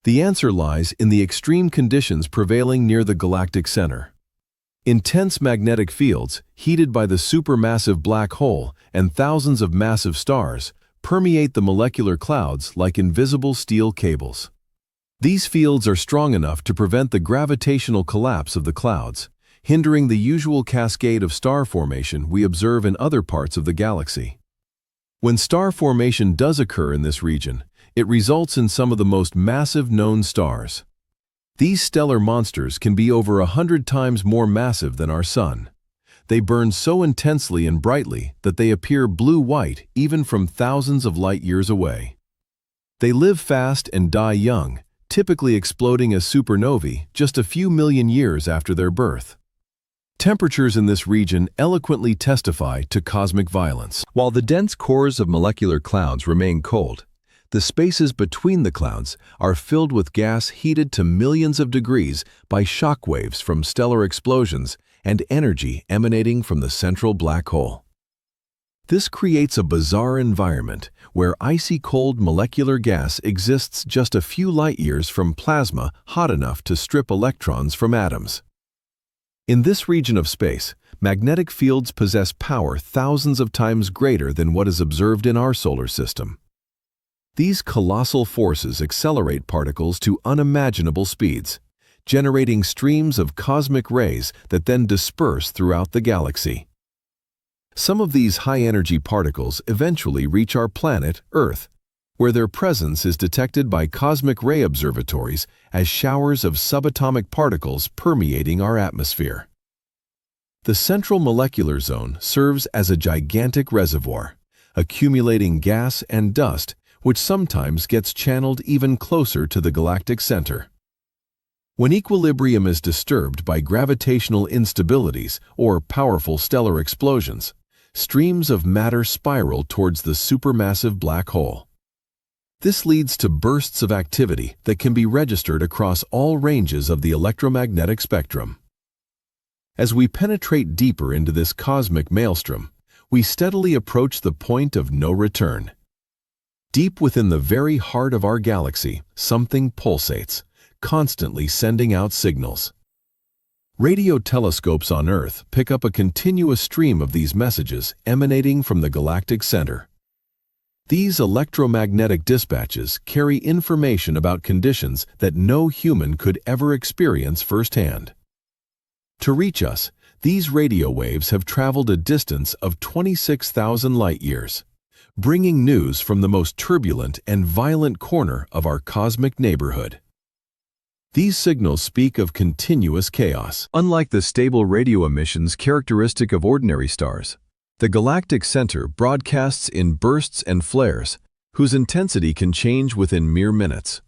The answer lies in the extreme conditions prevailing near the galactic center. Intense magnetic fields, heated by the supermassive black hole and thousands of massive stars, permeate the molecular clouds like invisible steel cables. These fields are strong enough to prevent the gravitational collapse of the clouds, hindering the usual cascade of star formation we observe in other parts of the galaxy. When star formation does occur in this region, it results in some of the most massive known stars. These stellar monsters can be over 100 times more massive than our Sun. They burn so intensely and brightly that they appear blue-white even from thousands of light years away. They live fast and die young, typically exploding as supernovae just a few million years after their birth. Temperatures in this region eloquently testify to cosmic violence. While the dense cores of molecular clouds remain cold, the spaces between the clouds are filled with gas heated to millions of degrees by shock waves from stellar explosions and energy emanating from the central black hole. This creates a bizarre environment where icy cold molecular gas exists just a few light years from plasma hot enough to strip electrons from atoms. In this region of space, magnetic fields possess power thousands of times greater than what is observed in our solar system. These colossal forces accelerate particles to unimaginable speeds, generating streams of cosmic rays that then disperse throughout the galaxy. Some of these high-energy particles eventually reach our planet, Earth, where their presence is detected by cosmic ray observatories as showers of subatomic particles permeating our atmosphere. The central molecular zone serves as a gigantic reservoir, accumulating gas and dust, which sometimes gets channeled even closer to the galactic center. When equilibrium is disturbed by gravitational instabilities or powerful stellar explosions, streams of matter spiral towards the supermassive black hole. This leads to bursts of activity that can be registered across all ranges of the electromagnetic spectrum. As we penetrate deeper into this cosmic maelstrom, we steadily approach the point of no return. Deep within the very heart of our galaxy, something pulsates, constantly sending out signals. Radio telescopes on Earth pick up a continuous stream of these messages emanating from the galactic center. These electromagnetic dispatches carry information about conditions that no human could ever experience firsthand. To reach us, these radio waves have traveled a distance of 26,000 light-years, bringing news from the most turbulent and violent corner of our cosmic neighborhood. These signals speak of continuous chaos. Unlike the stable radio emissions characteristic of ordinary stars, the galactic center broadcasts in bursts and flares, whose intensity can change within mere minutes.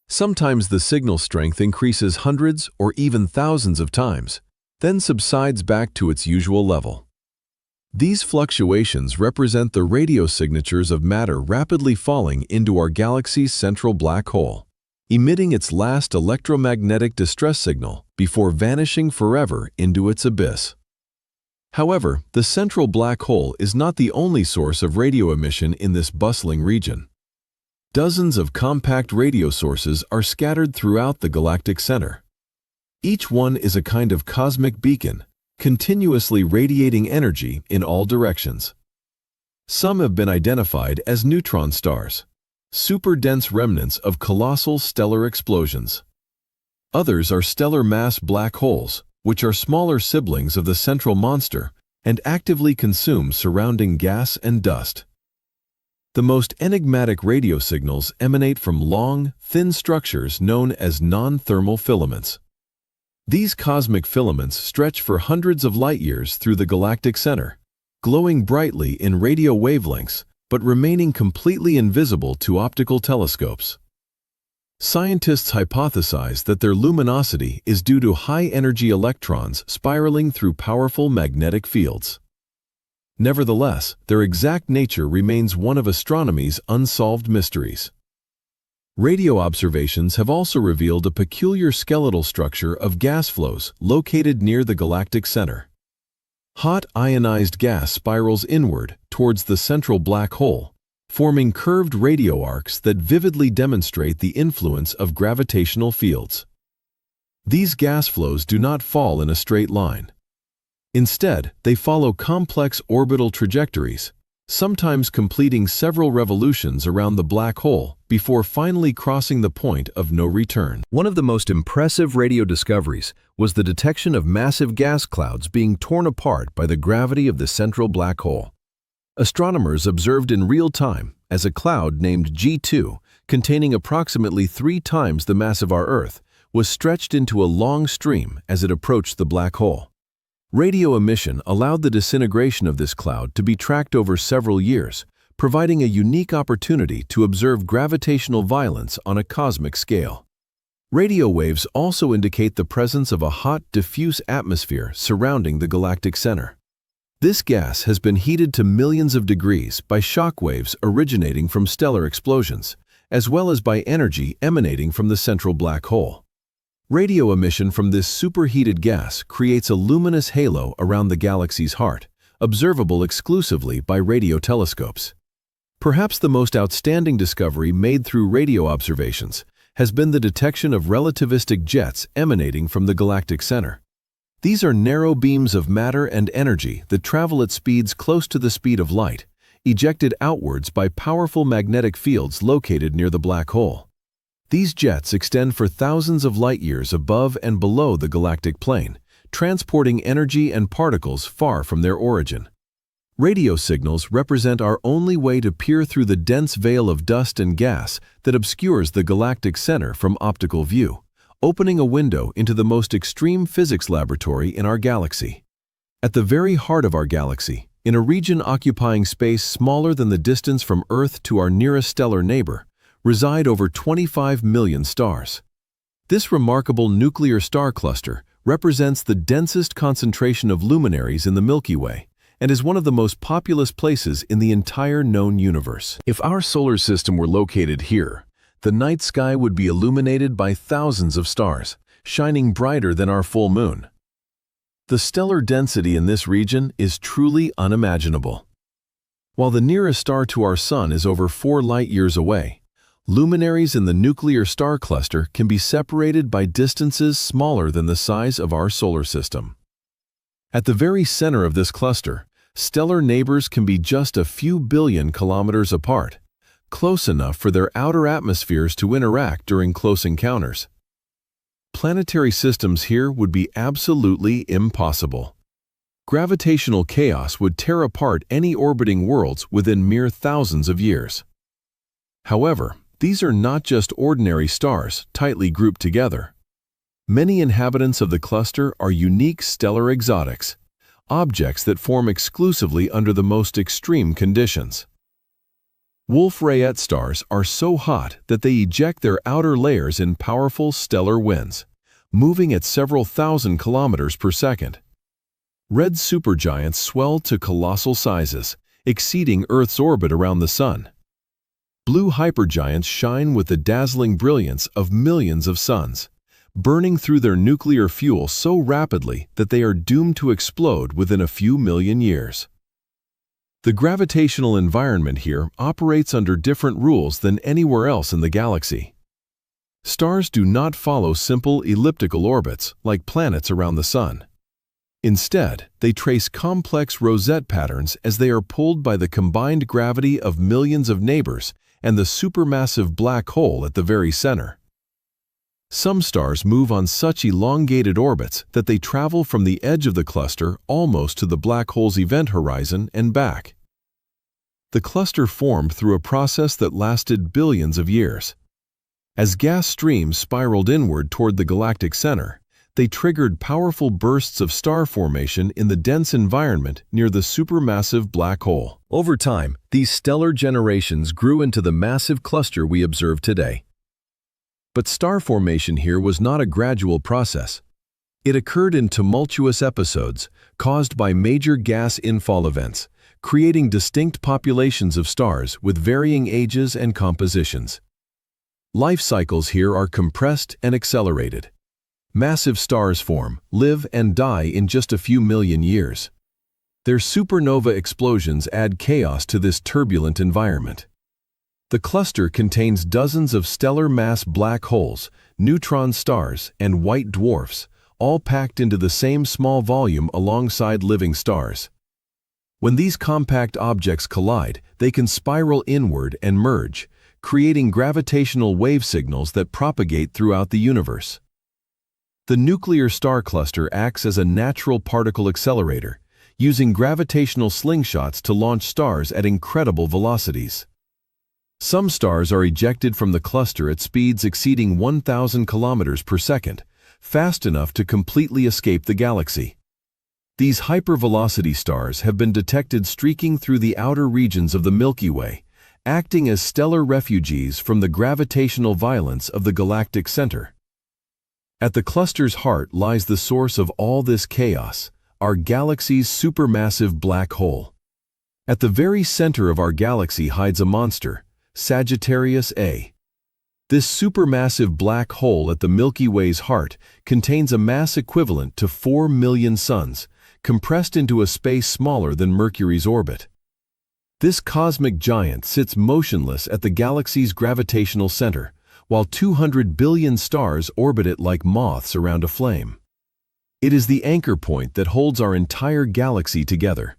Sometimes the signal strength increases hundreds or even thousands of times, then subsides back to its usual level. These fluctuations represent the radio signatures of matter rapidly falling into our galaxy's central black hole, emitting its last electromagnetic distress signal before vanishing forever into its abyss. However, the central black hole is not the only source of radio emission in this bustling region. Dozens of compact radio sources are scattered throughout the galactic center. Each one is a kind of cosmic beacon, continuously radiating energy in all directions. Some have been identified as neutron stars, super-dense remnants of colossal stellar explosions. Others are stellar mass black holes, which are smaller siblings of the central monster and actively consume surrounding gas and dust. The most enigmatic radio signals emanate from long, thin structures known as non-thermal filaments. These cosmic filaments stretch for hundreds of light-years through the galactic center, glowing brightly in radio wavelengths but remaining completely invisible to optical telescopes. Scientists hypothesize that their luminosity is due to high-energy electrons spiraling through powerful magnetic fields. Nevertheless, their exact nature remains one of astronomy's unsolved mysteries. Radio observations have also revealed a peculiar skeletal structure of gas flows located near the galactic center. Hot ionized gas spirals inward towards the central black hole, forming curved radio arcs that vividly demonstrate the influence of gravitational fields. These gas flows do not fall in a straight line. Instead, they follow complex orbital trajectories, sometimes completing several revolutions around the black hole before finally crossing the point of no return. One of the most impressive radio discoveries was the detection of massive gas clouds being torn apart by the gravity of the central black hole. Astronomers observed in real time as a cloud named G2, containing approximately 3 times the mass of our Earth, was stretched into a long stream as it approached the black hole. Radio emission allowed the disintegration of this cloud to be tracked over several years, providing a unique opportunity to observe gravitational violence on a cosmic scale. Radio waves also indicate the presence of a hot, diffuse atmosphere surrounding the galactic center. This gas has been heated to millions of degrees by shock waves originating from stellar explosions, as well as by energy emanating from the central black hole. Radio emission from this superheated gas creates a luminous halo around the galaxy's heart, observable exclusively by radio telescopes. Perhaps the most outstanding discovery made through radio observations has been the detection of relativistic jets emanating from the galactic center. These are narrow beams of matter and energy that travel at speeds close to the speed of light, ejected outwards by powerful magnetic fields located near the black hole. These jets extend for thousands of light-years above and below the galactic plane, transporting energy and particles far from their origin. Radio signals represent our only way to peer through the dense veil of dust and gas that obscures the galactic center from optical view, opening a window into the most extreme physics laboratory in our galaxy. At the very heart of our galaxy, in a region occupying space smaller than the distance from Earth to our nearest stellar neighbor, reside over 25 million stars. This remarkable nuclear star cluster represents the densest concentration of luminaries in the Milky Way and is one of the most populous places in the entire known universe. If our solar system were located here, the night sky would be illuminated by thousands of stars, shining brighter than our full moon. The stellar density in this region is truly unimaginable. While the nearest star to our Sun is over 4 light-years away, luminaries in the nuclear star cluster can be separated by distances smaller than the size of our solar system. At the very center of this cluster, stellar neighbors can be just a few billion kilometers apart, close enough for their outer atmospheres to interact during close encounters. Planetary systems here would be absolutely impossible. Gravitational chaos would tear apart any orbiting worlds within mere thousands of years. However, these are not just ordinary stars tightly grouped together. Many inhabitants of the cluster are unique stellar exotics, objects that form exclusively under the most extreme conditions. Wolf-Rayet stars are so hot that they eject their outer layers in powerful stellar winds, moving at several thousand kilometers per second. Red supergiants swell to colossal sizes, exceeding Earth's orbit around the Sun. Blue hypergiants shine with the dazzling brilliance of millions of suns, burning through their nuclear fuel so rapidly that they are doomed to explode within a few million years. The gravitational environment here operates under different rules than anywhere else in the galaxy. Stars do not follow simple elliptical orbits like planets around the Sun. Instead, they trace complex rosette patterns as they are pulled by the combined gravity of millions of neighbors and the supermassive black hole at the very center. Some stars move on such elongated orbits that they travel from the edge of the cluster almost to the black hole's event horizon and back. The cluster formed through a process that lasted billions of years. As gas streams spiraled inward toward the galactic center, they triggered powerful bursts of star formation in the dense environment near the supermassive black hole. Over time, these stellar generations grew into the massive cluster we observe today. But star formation here was not a gradual process. It occurred in tumultuous episodes caused by major gas infall events, creating distinct populations of stars with varying ages and compositions. Life cycles here are compressed and accelerated. Massive stars form, live, and die in just a few million years. Their supernova explosions add chaos to this turbulent environment. The cluster contains dozens of stellar mass black holes, neutron stars, and white dwarfs, all packed into the same small volume alongside living stars. When these compact objects collide, they can spiral inward and merge, creating gravitational wave signals that propagate throughout the universe. The nuclear star cluster acts as a natural particle accelerator, using gravitational slingshots to launch stars at incredible velocities. Some stars are ejected from the cluster at speeds exceeding 1,000 kilometers per second, fast enough to completely escape the galaxy. These hypervelocity stars have been detected streaking through the outer regions of the Milky Way, acting as stellar refugees from the gravitational violence of the galactic center. At the cluster's heart lies the source of all this chaos, our galaxy's supermassive black hole. At the very center of our galaxy hides a monster, Sagittarius A. This supermassive black hole at the Milky Way's heart contains a mass equivalent to 4 million suns, compressed into a space smaller than Mercury's orbit. This cosmic giant sits motionless at the galaxy's gravitational center, while 200 billion stars orbit it like moths around a flame. It is the anchor point that holds our entire galaxy together.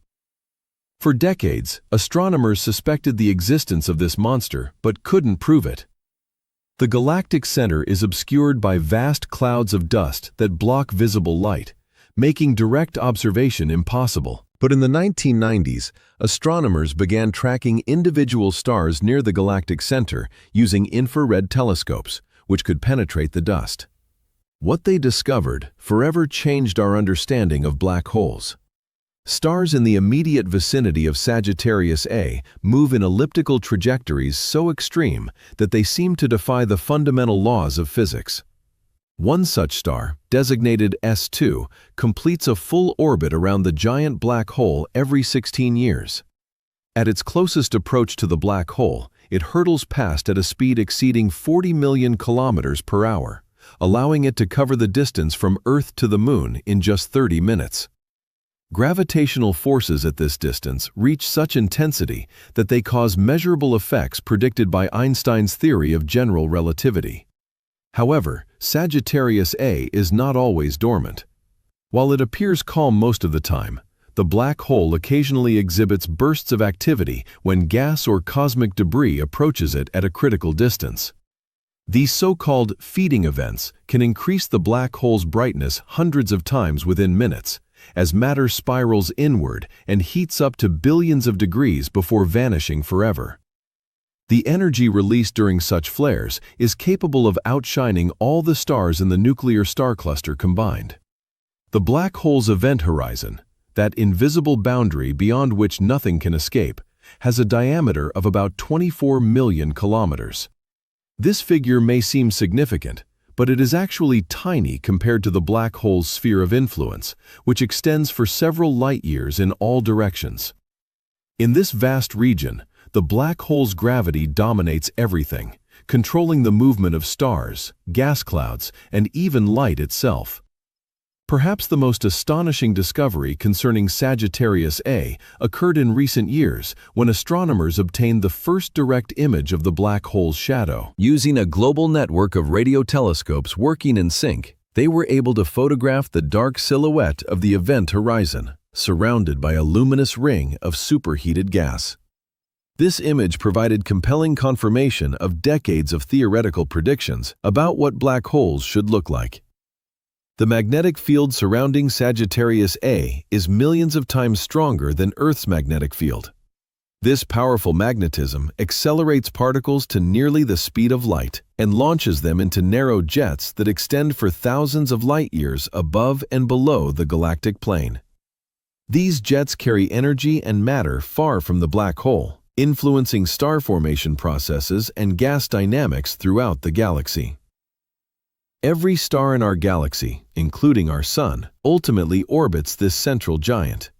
For decades, astronomers suspected the existence of this monster but couldn't prove it. The galactic center is obscured by vast clouds of dust that block visible light, making direct observation impossible. But in the 1990s, astronomers began tracking individual stars near the galactic center using infrared telescopes, which could penetrate the dust. What they discovered forever changed our understanding of black holes. Stars in the immediate vicinity of Sagittarius A move in elliptical trajectories so extreme that they seem to defy the fundamental laws of physics. One such star, designated S2, completes a full orbit around the giant black hole every 16 years. At its closest approach to the black hole, it hurtles past at a speed exceeding 40 million kilometers per hour, allowing it to cover the distance from Earth to the Moon in just 30 minutes. Gravitational forces at this distance reach such intensity that they cause measurable effects predicted by Einstein's theory of general relativity. However, Sagittarius A is not always dormant. While it appears calm most of the time, the black hole occasionally exhibits bursts of activity when gas or cosmic debris approaches it at a critical distance. These so-called feeding events can increase the black hole's brightness hundreds of times within minutes, as matter spirals inward and heats up to billions of degrees before vanishing forever. The energy released during such flares is capable of outshining all the stars in the nuclear star cluster combined. The black hole's event horizon, that invisible boundary beyond which nothing can escape, has a diameter of about 24 million kilometers. This figure may seem significant, but it is actually tiny compared to the black hole's sphere of influence, which extends for several light-years in all directions. In this vast region, the black hole's gravity dominates everything, controlling the movement of stars, gas clouds, and even light itself. Perhaps the most astonishing discovery concerning Sagittarius A occurred in recent years when astronomers obtained the first direct image of the black hole's shadow. Using a global network of radio telescopes working in sync, they were able to photograph the dark silhouette of the event horizon, surrounded by a luminous ring of superheated gas. This image provided compelling confirmation of decades of theoretical predictions about what black holes should look like. The magnetic field surrounding Sagittarius A is millions of times stronger than Earth's magnetic field. This powerful magnetism accelerates particles to nearly the speed of light and launches them into narrow jets that extend for thousands of light-years above and below the galactic plane. These jets carry energy and matter far from the black hole, influencing star formation processes and gas dynamics throughout the galaxy. Every star in our galaxy, including our Sun, ultimately orbits this central giant.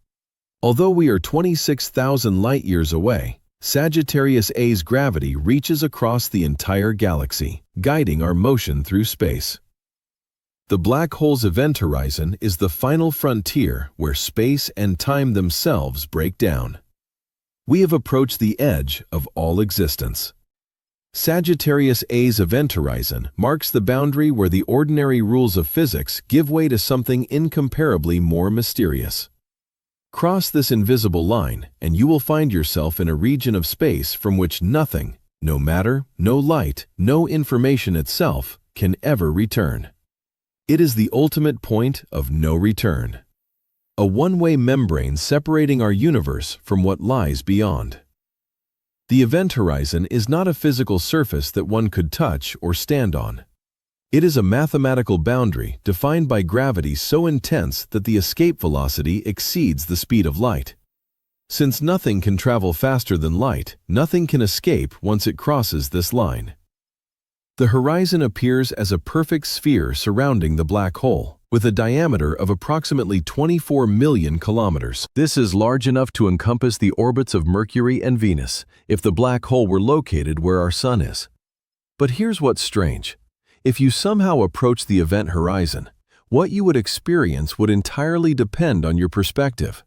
Although we are 26,000 light-years away, Sagittarius A's gravity reaches across the entire galaxy, guiding our motion through space. The black hole's event horizon is the final frontier where space and time themselves break down. We have approached the edge of all existence. Sagittarius A's event horizon marks the boundary where the ordinary rules of physics give way to something incomparably more mysterious. Cross this invisible line, and you will find yourself in a region of space from which nothing, no matter, no light, no information itself, can ever return. It is the ultimate point of no return. A one-way membrane separating our universe from what lies beyond. The event horizon is not a physical surface that one could touch or stand on. It is a mathematical boundary defined by gravity so intense that the escape velocity exceeds the speed of light. Since nothing can travel faster than light, nothing can escape once it crosses this line. The horizon appears as a perfect sphere surrounding the black hole, with a diameter of approximately 24 million kilometers. This is large enough to encompass the orbits of Mercury and Venus, if the black hole were located where our Sun is. But here's what's strange. If you somehow approach the event horizon, what you would experience would entirely depend on your perspective.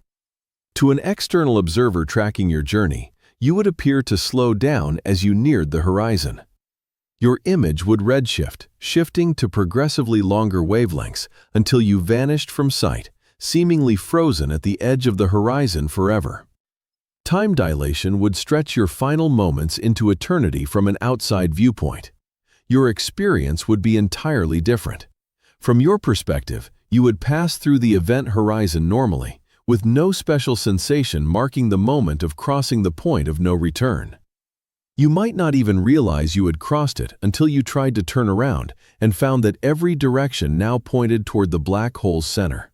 To an external observer tracking your journey, you would appear to slow down as you neared the horizon. Your image would redshift, shifting to progressively longer wavelengths until you vanished from sight, seemingly frozen at the edge of the horizon forever. Time dilation would stretch your final moments into eternity from an outside viewpoint. Your experience would be entirely different. From your perspective, you would pass through the event horizon normally, with no special sensation marking the moment of crossing the point of no return. You might not even realize you had crossed it until you tried to turn around and found that every direction now pointed toward the black hole's center.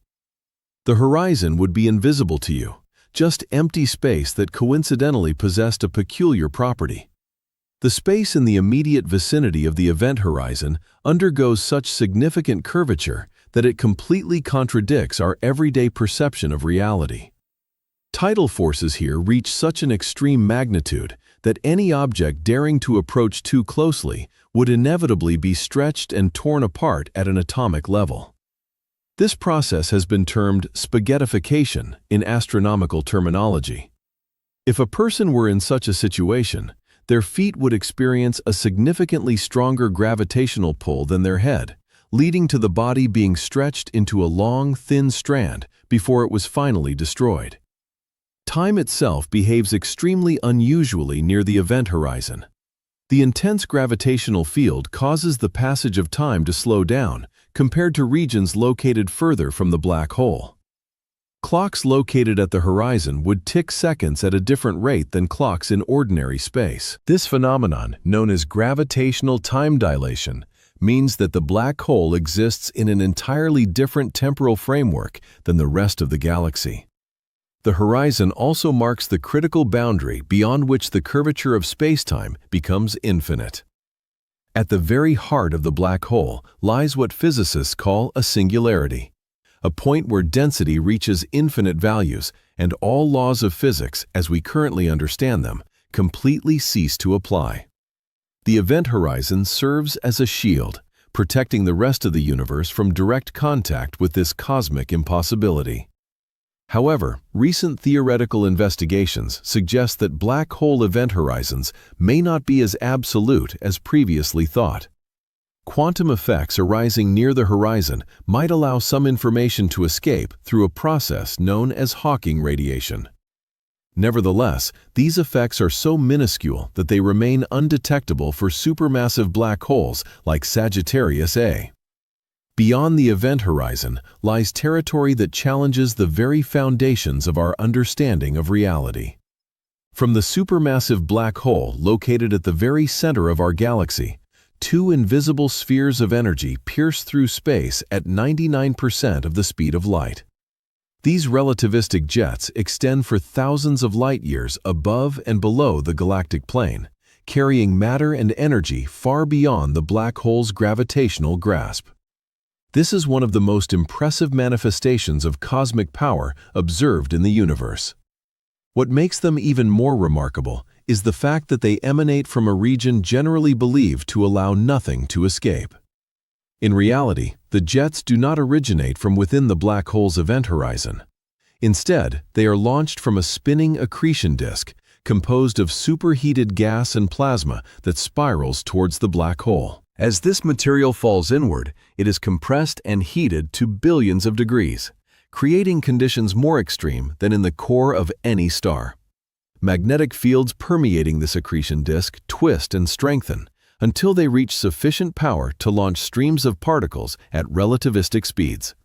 The horizon would be invisible to you, just empty space that coincidentally possessed a peculiar property. The space in the immediate vicinity of the event horizon undergoes such significant curvature that it completely contradicts our everyday perception of reality. Tidal forces here reach such an extreme magnitude that any object daring to approach too closely would inevitably be stretched and torn apart at an atomic level. This process has been termed spaghettification in astronomical terminology. If a person were in such a situation, their feet would experience a significantly stronger gravitational pull than their head, leading to the body being stretched into a long, thin strand before it was finally destroyed. Time itself behaves extremely unusually near the event horizon. The intense gravitational field causes the passage of time to slow down compared to regions located further from the black hole. Clocks located at the horizon would tick seconds at a different rate than clocks in ordinary space. This phenomenon, known as gravitational time dilation, means that the black hole exists in an entirely different temporal framework than the rest of the galaxy. The horizon also marks the critical boundary beyond which the curvature of spacetime becomes infinite. At the very heart of the black hole lies what physicists call a singularity, a point where density reaches infinite values and all laws of physics, as we currently understand them, completely cease to apply. The event horizon serves as a shield, protecting the rest of the universe from direct contact with this cosmic impossibility. However, recent theoretical investigations suggest that black hole event horizons may not be as absolute as previously thought. Quantum effects arising near the horizon might allow some information to escape through a process known as Hawking radiation. Nevertheless, these effects are so minuscule that they remain undetectable for supermassive black holes like Sagittarius A. Beyond the event horizon lies territory that challenges the very foundations of our understanding of reality. From the supermassive black hole located at the very center of our galaxy, two invisible spheres of energy pierce through space at 99% of the speed of light. These relativistic jets extend for thousands of light-years above and below the galactic plane, carrying matter and energy far beyond the black hole's gravitational grasp. This is one of the most impressive manifestations of cosmic power observed in the universe. What makes them even more remarkable is the fact that they emanate from a region generally believed to allow nothing to escape. In reality, the jets do not originate from within the black hole's event horizon. Instead, they are launched from a spinning accretion disk composed of superheated gas and plasma that spirals towards the black hole. As this material falls inward, it is compressed and heated to billions of degrees, creating conditions more extreme than in the core of any star. Magnetic fields permeating this accretion disk twist and strengthen until they reach sufficient power to launch streams of particles at relativistic speeds.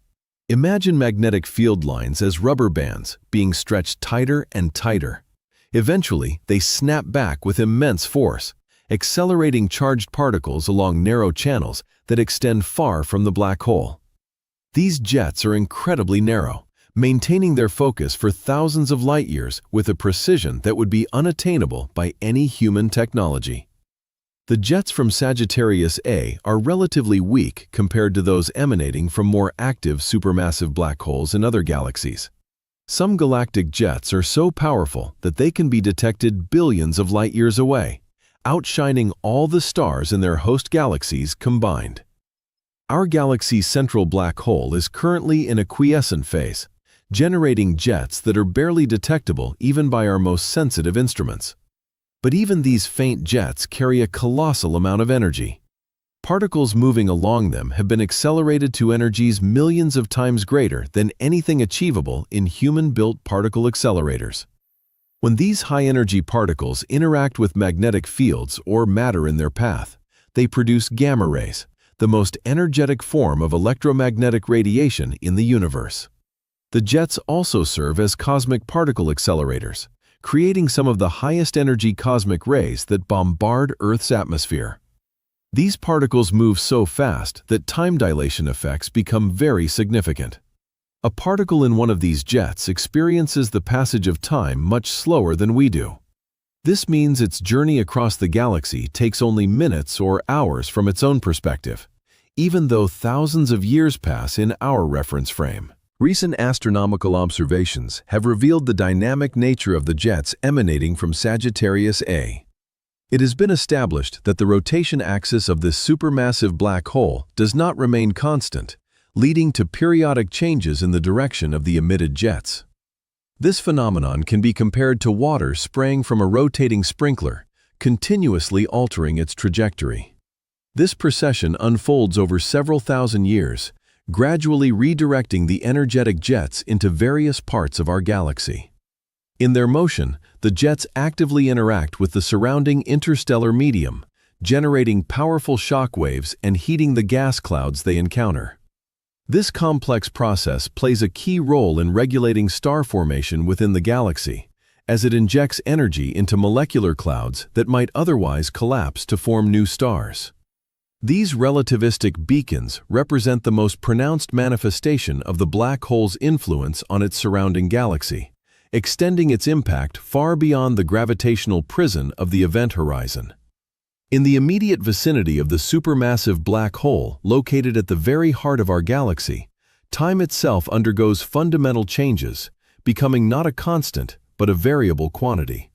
Imagine magnetic field lines as rubber bands being stretched tighter and tighter. Eventually, they snap back with immense force, accelerating charged particles along narrow channels that extend far from the black hole. These jets are incredibly narrow, maintaining their focus for thousands of light years with a precision that would be unattainable by any human technology. The jets from Sagittarius A are relatively weak compared to those emanating from more active supermassive black holes in other galaxies. Some galactic jets are so powerful that they can be detected billions of light years away, outshining all the stars in their host galaxies combined. Our galaxy's central black hole is currently in a quiescent phase, generating jets that are barely detectable even by our most sensitive instruments. But even these faint jets carry a colossal amount of energy. Particles moving along them have been accelerated to energies millions of times greater than anything achievable in human-built particle accelerators. When these high-energy particles interact with magnetic fields or matter in their path, they produce gamma rays, the most energetic form of electromagnetic radiation in the universe. The jets also serve as cosmic particle accelerators, creating some of the highest energy cosmic rays that bombard Earth's atmosphere. These particles move so fast that time dilation effects become very significant. A particle in one of these jets experiences the passage of time much slower than we do. This means its journey across the galaxy takes only minutes or hours from its own perspective, even though thousands of years pass in our reference frame. Recent astronomical observations have revealed the dynamic nature of the jets emanating from Sagittarius A. It has been established that the rotation axis of this supermassive black hole does not remain constant, leading to periodic changes in the direction of the emitted jets. This phenomenon can be compared to water spraying from a rotating sprinkler, continuously altering its trajectory. This procession unfolds over several thousand years, gradually redirecting the energetic jets into various parts of our galaxy. In their motion, the jets actively interact with the surrounding interstellar medium, generating powerful shock waves and heating the gas clouds they encounter. This complex process plays a key role in regulating star formation within the galaxy, as it injects energy into molecular clouds that might otherwise collapse to form new stars. These relativistic beacons represent the most pronounced manifestation of the black hole's influence on its surrounding galaxy, extending its impact far beyond the gravitational prison of the event horizon. In the immediate vicinity of the supermassive black hole located at the very heart of our galaxy, time itself undergoes fundamental changes, becoming not a constant but a variable quantity.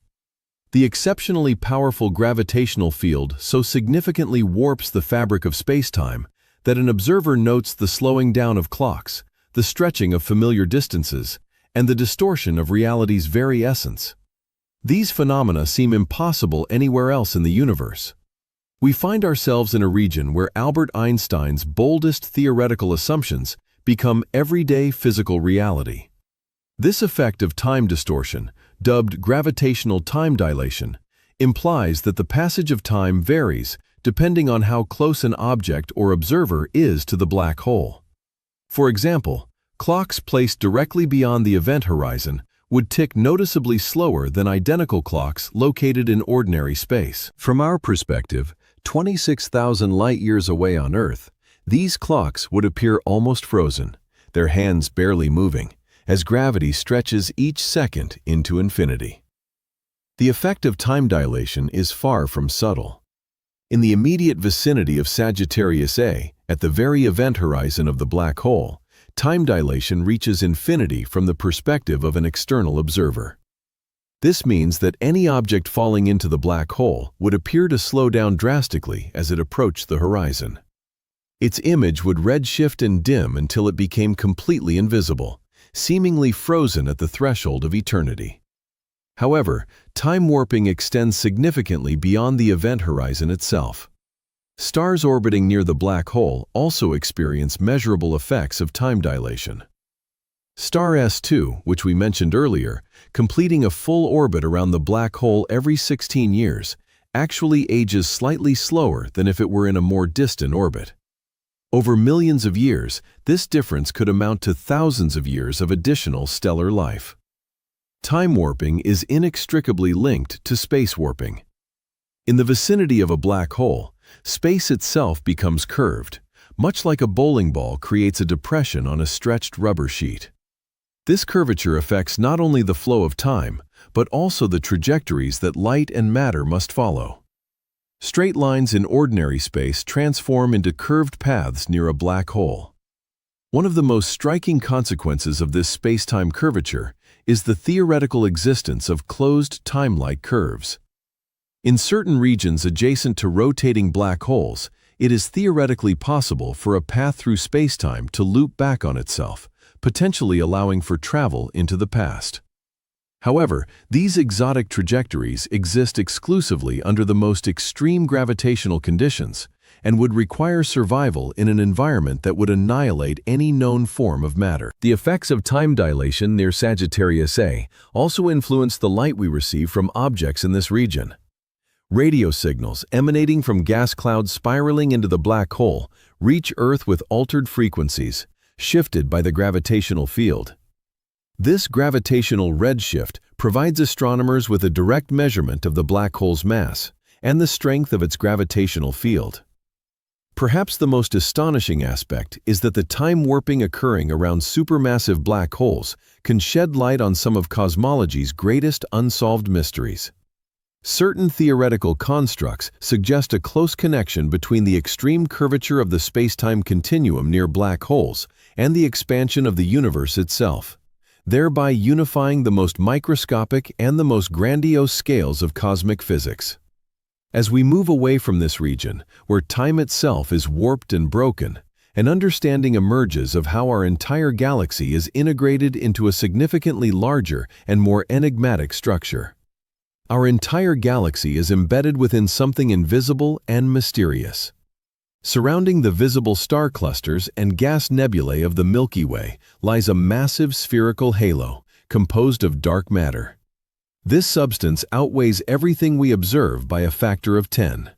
The exceptionally powerful gravitational field so significantly warps the fabric of spacetime that an observer notes the slowing down of clocks, the stretching of familiar distances, and the distortion of reality's very essence. These phenomena seem impossible anywhere else in the universe. We find ourselves in a region where Albert Einstein's boldest theoretical assumptions become everyday physical reality. This effect of time distortion, dubbed gravitational time dilation, implies that the passage of time varies depending on how close an object or observer is to the black hole. For example, clocks placed directly beyond the event horizon would tick noticeably slower than identical clocks located in ordinary space. From our perspective, 26,000 light-years away on Earth, these clocks would appear almost frozen, their hands barely moving, as gravity stretches each second into infinity. The effect of time dilation is far from subtle. In the immediate vicinity of Sagittarius A, At the very event horizon of the black hole, time dilation reaches infinity from the perspective of an external observer. This means that any object falling into the black hole would appear to slow down drastically as it approached the horizon. Its image would redshift and dim until it became completely invisible, seemingly frozen at the threshold of eternity. However, time warping extends significantly beyond the event horizon itself. Stars orbiting near the black hole also experience measurable effects of time dilation. Star S2, which we mentioned earlier, completing a full orbit around the black hole every 16 years, actually ages slightly slower than if it were in a more distant orbit. Over millions of years, this difference could amount to thousands of years of additional stellar life. Time warping is inextricably linked to space warping. In the vicinity of a black hole, space itself becomes curved, much like a bowling ball creates a depression on a stretched rubber sheet. This curvature affects not only the flow of time, but also the trajectories that light and matter must follow. Straight lines in ordinary space transform into curved paths near a black hole. One of the most striking consequences of this space-time curvature is the theoretical existence of closed time-like curves. In certain regions adjacent to rotating black holes, it is theoretically possible for a path through spacetime to loop back on itself, potentially allowing for travel into the past. However, these exotic trajectories exist exclusively under the most extreme gravitational conditions and would require survival in an environment that would annihilate any known form of matter. The effects of time dilation near Sagittarius A also influence the light we receive from objects in this region. Radio signals emanating from gas clouds spiraling into the black hole reach Earth with altered frequencies, shifted by the gravitational field. This gravitational redshift provides astronomers with a direct measurement of the black hole's mass and the strength of its gravitational field. Perhaps the most astonishing aspect is that the time warping occurring around supermassive black holes can shed light on some of cosmology's greatest unsolved mysteries. Certain theoretical constructs suggest a close connection between the extreme curvature of the space-time continuum near black holes and the expansion of the universe itself, thereby unifying the most microscopic and the most grandiose scales of cosmic physics. As we move away from this region, where time itself is warped and broken, an understanding emerges of how our entire galaxy is integrated into a significantly larger and more enigmatic structure. Our entire galaxy is embedded within something invisible and mysterious. Surrounding the visible star clusters and gas nebulae of the Milky Way lies a massive spherical halo composed of dark matter. This substance outweighs everything we observe by a factor of 10.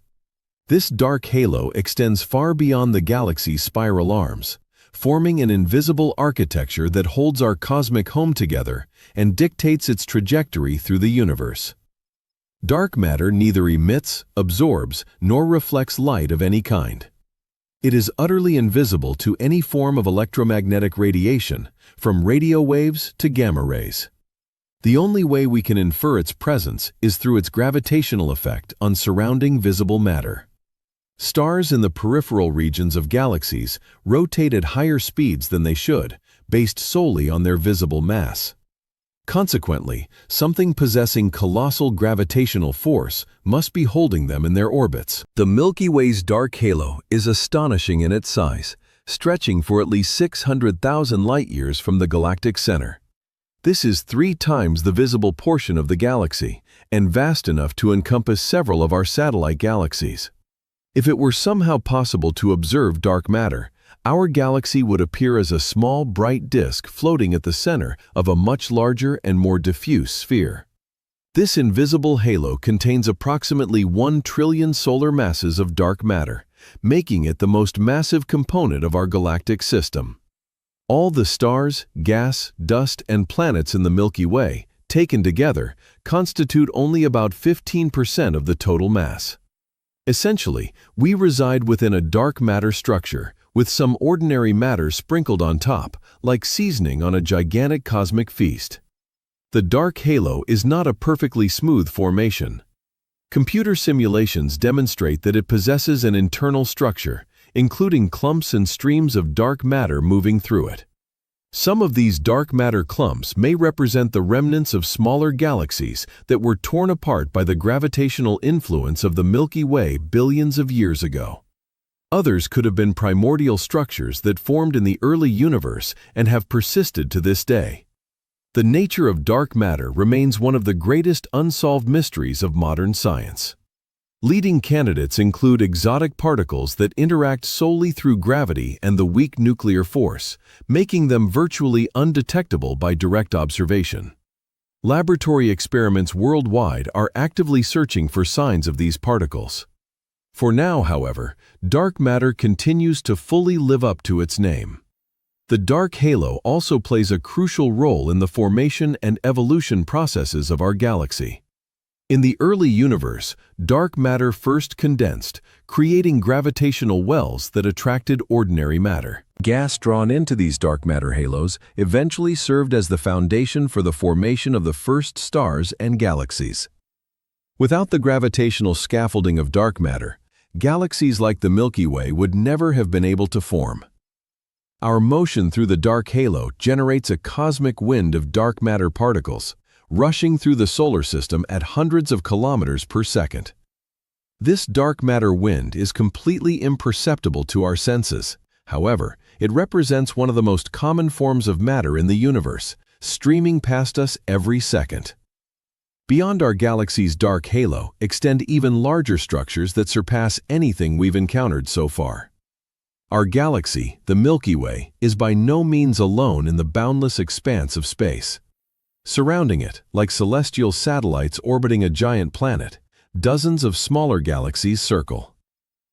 This dark halo extends far beyond the galaxy's spiral arms, forming an invisible architecture that holds our cosmic home together and dictates its trajectory through the universe. Dark matter neither emits, absorbs, nor reflects light of any kind. It is utterly invisible to any form of electromagnetic radiation, from radio waves to gamma rays. The only way we can infer its presence is through its gravitational effect on surrounding visible matter. Stars in the peripheral regions of galaxies rotate at higher speeds than they should, based solely on their visible mass. Consequently, something possessing colossal gravitational force must be holding them in their orbits. The Milky Way's dark halo is astonishing in its size, stretching for at least 600,000 light-years from the galactic center. This is 3 times the visible portion of the galaxy, and vast enough to encompass several of our satellite galaxies. If it were somehow possible to observe dark matter, our galaxy would appear as a small, bright disk floating at the center of a much larger and more diffuse sphere. This invisible halo contains approximately 1 trillion solar masses of dark matter, making it the most massive component of our galactic system. All the stars, gas, dust, and planets in the Milky Way, taken together, constitute only about 15% of the total mass. Essentially, we reside within a dark matter structure, with some ordinary matter sprinkled on top, like seasoning on a gigantic cosmic feast. The dark halo is not a perfectly smooth formation. Computer simulations demonstrate that it possesses an internal structure, including clumps and streams of dark matter moving through it. Some of these dark matter clumps may represent the remnants of smaller galaxies that were torn apart by the gravitational influence of the Milky Way billions of years ago. Others could have been primordial structures that formed in the early universe and have persisted to this day. The nature of dark matter remains one of the greatest unsolved mysteries of modern science. Leading candidates include exotic particles that interact solely through gravity and the weak nuclear force, making them virtually undetectable by direct observation. Laboratory experiments worldwide are actively searching for signs of these particles. For now, however, dark matter continues to fully live up to its name. The dark halo also plays a crucial role in the formation and evolution processes of our galaxy. In the early universe, dark matter first condensed, creating gravitational wells that attracted ordinary matter. Gas drawn into these dark matter halos eventually served as the foundation for the formation of the first stars and galaxies. Without the gravitational scaffolding of dark matter, galaxies like the Milky Way would never have been able to form. Our motion through the dark halo generates a cosmic wind of dark matter particles, rushing through the solar system at hundreds of kilometers per second. This dark matter wind is completely imperceptible to our senses. However, it represents one of the most common forms of matter in the universe, streaming past us every second. Beyond our galaxy's dark halo extend even larger structures that surpass anything we've encountered so far. Our galaxy, the Milky Way, is by no means alone in the boundless expanse of space. Surrounding it, like celestial satellites orbiting a giant planet, dozens of smaller galaxies circle.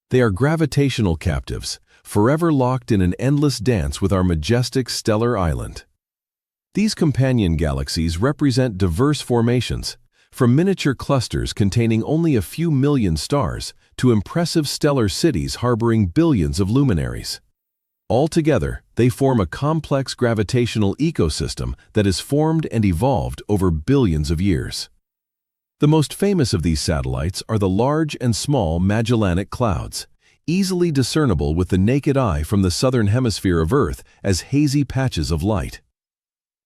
They are gravitational captives, forever locked in an endless dance with our majestic stellar island. These companion galaxies represent diverse formations, from miniature clusters containing only a few million stars to impressive stellar cities harboring billions of luminaries. Altogether, they form a complex gravitational ecosystem that has formed and evolved over billions of years. The most famous of these satellites are the Large and Small Magellanic Clouds, easily discernible with the naked eye from the southern hemisphere of Earth as hazy patches of light.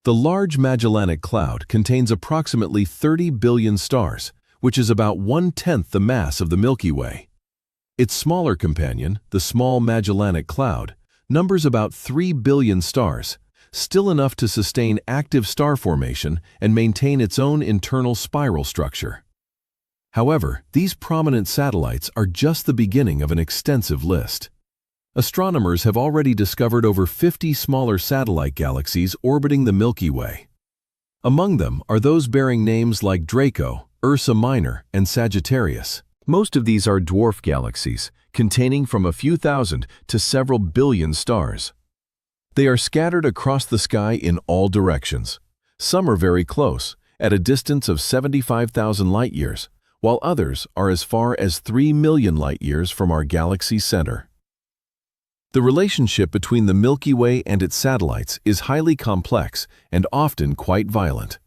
The Large Magellanic Cloud contains approximately 30 billion stars, which is about 1/10 the mass of the Milky Way. Its smaller companion, the Small Magellanic Cloud, numbers about 3 billion stars, still enough to sustain active star formation and maintain its own internal spiral structure. However, these prominent satellites are just the beginning of an extensive list. Astronomers have already discovered over 50 smaller satellite galaxies orbiting the Milky Way. Among them are those bearing names like Draco, Ursa Minor, and Sagittarius. Most of these are dwarf galaxies, containing from a few thousand to several billion stars. They are scattered across the sky in all directions. Some are very close, at a distance of 75,000 light-years, while others are as far as 3 million light-years from our galaxy's center. The relationship between the Milky Way and its satellites is highly complex and often quite violent.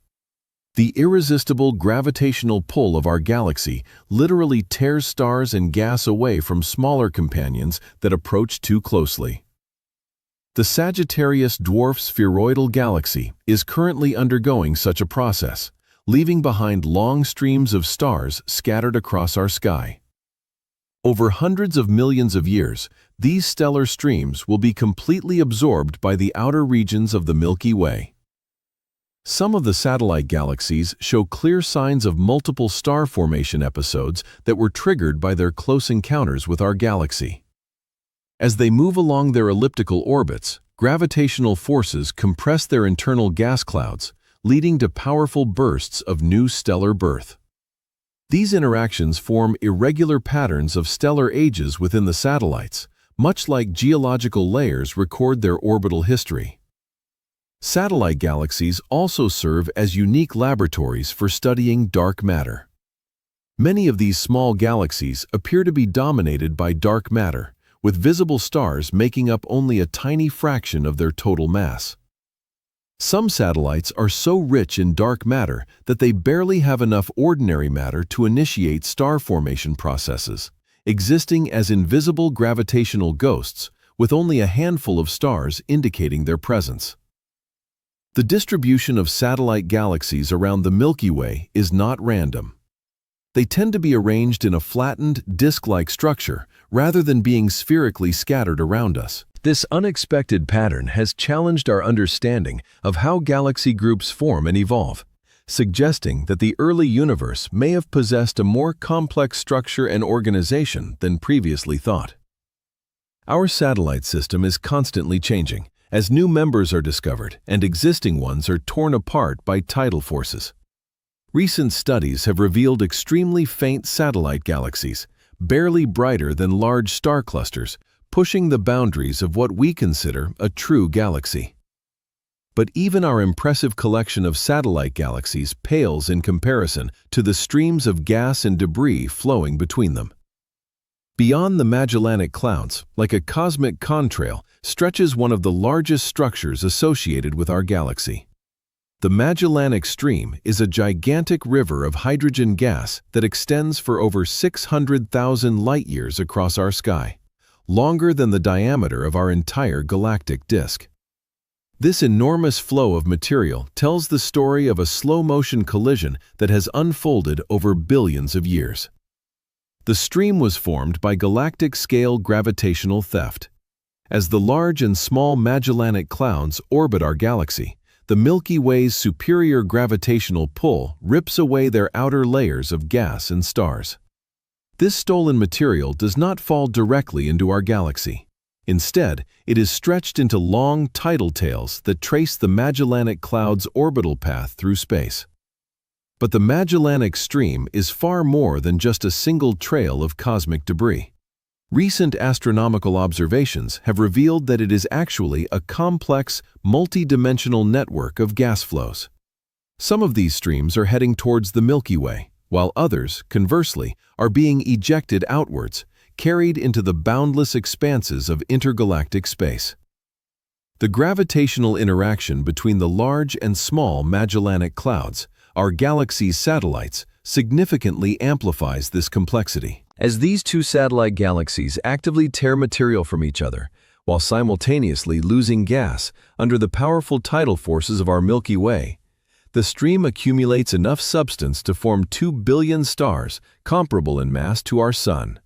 The irresistible gravitational pull of our galaxy literally tears stars and gas away from smaller companions that approach too closely. The Sagittarius dwarf spheroidal galaxy is currently undergoing such a process, leaving behind long streams of stars scattered across our sky. Over hundreds of millions of years, these stellar streams will be completely absorbed by the outer regions of the Milky Way. Some of the satellite galaxies show clear signs of multiple star formation episodes that were triggered by their close encounters with our galaxy. As they move along their elliptical orbits, gravitational forces compress their internal gas clouds, leading to powerful bursts of new stellar birth. These interactions form irregular patterns of stellar ages within the satellites, much like geological layers record their orbital history. Satellite galaxies also serve as unique laboratories for studying dark matter. Many of these small galaxies appear to be dominated by dark matter, with visible stars making up only a tiny fraction of their total mass. Some satellites are so rich in dark matter that they barely have enough ordinary matter to initiate star formation processes, existing as invisible gravitational ghosts with only a handful of stars indicating their presence. The distribution of satellite galaxies around the Milky Way is not random. They tend to be arranged in a flattened, disk-like structure rather than being spherically scattered around us. This unexpected pattern has challenged our understanding of how galaxy groups form and evolve, suggesting that the early universe may have possessed a more complex structure and organization than previously thought. Our satellite system is constantly changing as new members are discovered and existing ones are torn apart by tidal forces. Recent studies have revealed extremely faint satellite galaxies, barely brighter than large star clusters, pushing the boundaries of what we consider a true galaxy. But even our impressive collection of satellite galaxies pales in comparison to the streams of gas and debris flowing between them. Beyond the Magellanic Clouds, like a cosmic contrail, stretches one of the largest structures associated with our galaxy. The Magellanic Stream is a gigantic river of hydrogen gas that extends for over 600,000 light-years across our sky, longer than the diameter of our entire galactic disk. This enormous flow of material tells the story of a slow-motion collision that has unfolded over billions of years. The stream was formed by galactic-scale gravitational theft. As the large and small Magellanic Clouds orbit our galaxy, the Milky Way's superior gravitational pull rips away their outer layers of gas and stars. This stolen material does not fall directly into our galaxy. Instead, it is stretched into long tidal tails that trace the Magellanic Cloud's orbital path through space. But the Magellanic Stream is far more than just a single trail of cosmic debris. Recent astronomical observations have revealed that it is actually a complex, multi-dimensional network of gas flows. Some of these streams are heading towards the Milky Way, while others, conversely, are being ejected outwards, carried into the boundless expanses of intergalactic space. The gravitational interaction between the large and small Magellanic Clouds, our galaxy's satellites, significantly amplifies this complexity. As these two satellite galaxies actively tear material from each other, while simultaneously losing gas under the powerful tidal forces of our Milky Way, the stream accumulates enough substance to form 2 billion stars comparable in mass to our Sun.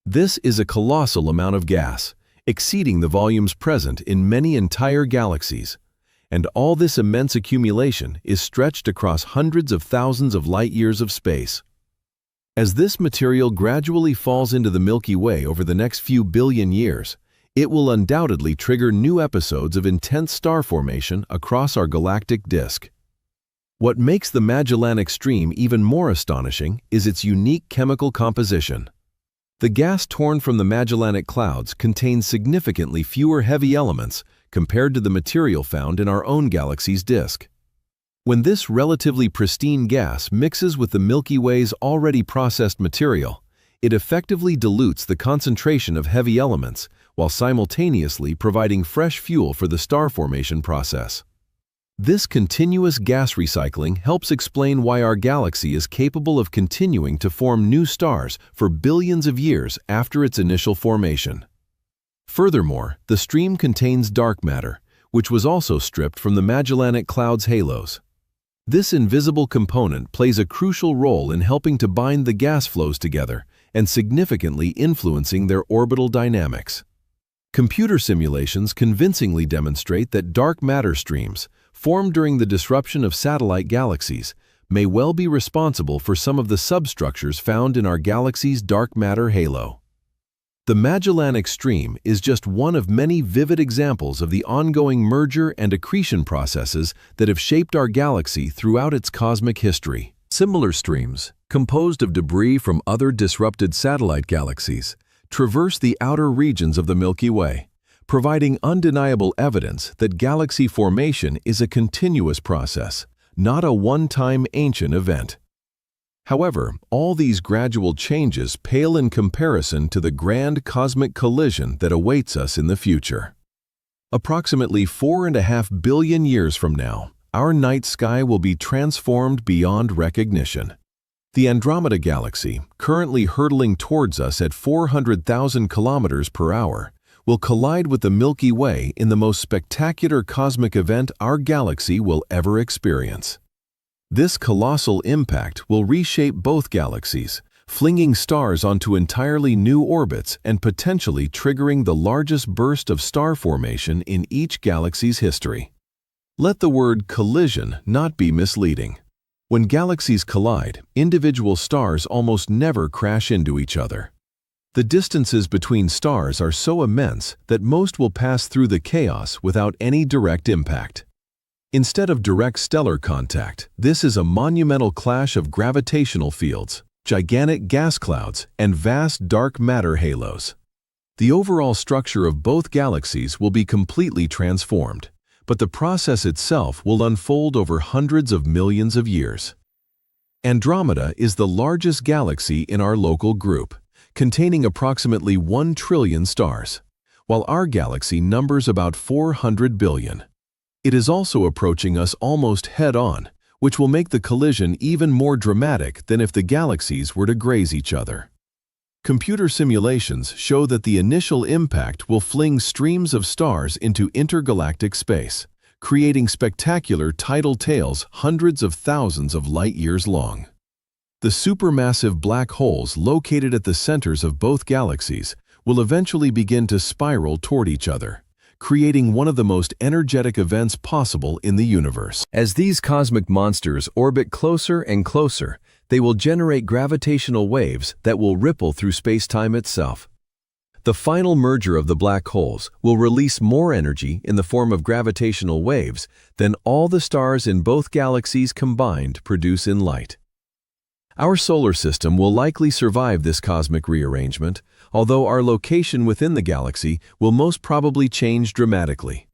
This is a colossal amount of gas, exceeding the volumes present in many entire galaxies. And all this immense accumulation is stretched across hundreds of thousands of light-years of space. As this material gradually falls into the Milky Way over the next few billion years, it will undoubtedly trigger new episodes of intense star formation across our galactic disk. What makes the Magellanic Stream even more astonishing is its unique chemical composition. The gas torn from the Magellanic Clouds contains significantly fewer heavy elements compared to the material found in our own galaxy's disk. When this relatively pristine gas mixes with the Milky Way's already processed material, it effectively dilutes the concentration of heavy elements while simultaneously providing fresh fuel for the star formation process. This continuous gas recycling helps explain why our galaxy is capable of continuing to form new stars for billions of years after its initial formation. Furthermore, the stream contains dark matter, which was also stripped from the Magellanic Cloud's halos. This invisible component plays a crucial role in helping to bind the gas flows together and significantly influencing their orbital dynamics. Computer simulations convincingly demonstrate that dark matter streams, formed during the disruption of satellite galaxies, may well be responsible for some of the substructures found in our galaxy's dark matter halo. The Magellanic Stream is just one of many vivid examples of the ongoing merger and accretion processes that have shaped our galaxy throughout its cosmic history. Similar streams, composed of debris from other disrupted satellite galaxies, traverse the outer regions of the Milky Way, providing undeniable evidence that galaxy formation is a continuous process, not a one-time ancient event. However, all these gradual changes pale in comparison to the grand cosmic collision that awaits us in the future. Approximately 4.5 billion years from now, our night sky will be transformed beyond recognition. The Andromeda Galaxy, currently hurtling towards us at 400,000 kilometers per hour, will collide with the Milky Way in the most spectacular cosmic event our galaxy will ever experience. This colossal impact will reshape both galaxies, flinging stars onto entirely new orbits and potentially triggering the largest burst of star formation in each galaxy's history. Let the word collision not be misleading. When galaxies collide, individual stars almost never crash into each other. The distances between stars are so immense that most will pass through the chaos without any direct impact. Instead of direct stellar contact, this is a monumental clash of gravitational fields, gigantic gas clouds, and vast dark matter halos. The overall structure of both galaxies will be completely transformed, but the process itself will unfold over hundreds of millions of years. Andromeda is the largest galaxy in our local group, containing approximately 1 trillion stars, while our galaxy numbers about 400 billion. It is also approaching us almost head-on, which will make the collision even more dramatic than if the galaxies were to graze each other. Computer simulations show that the initial impact will fling streams of stars into intergalactic space, creating spectacular tidal tails hundreds of thousands of light-years long. The supermassive black holes located at the centers of both galaxies will eventually begin to spiral toward each other, creating one of the most energetic events possible in the universe. As these cosmic monsters orbit closer and closer, they will generate gravitational waves that will ripple through space-time itself. The final merger of the black holes will release more energy in the form of gravitational waves than all the stars in both galaxies combined produce in light. Our solar system will likely survive this cosmic rearrangement, although our location within the galaxy will most probably change dramatically.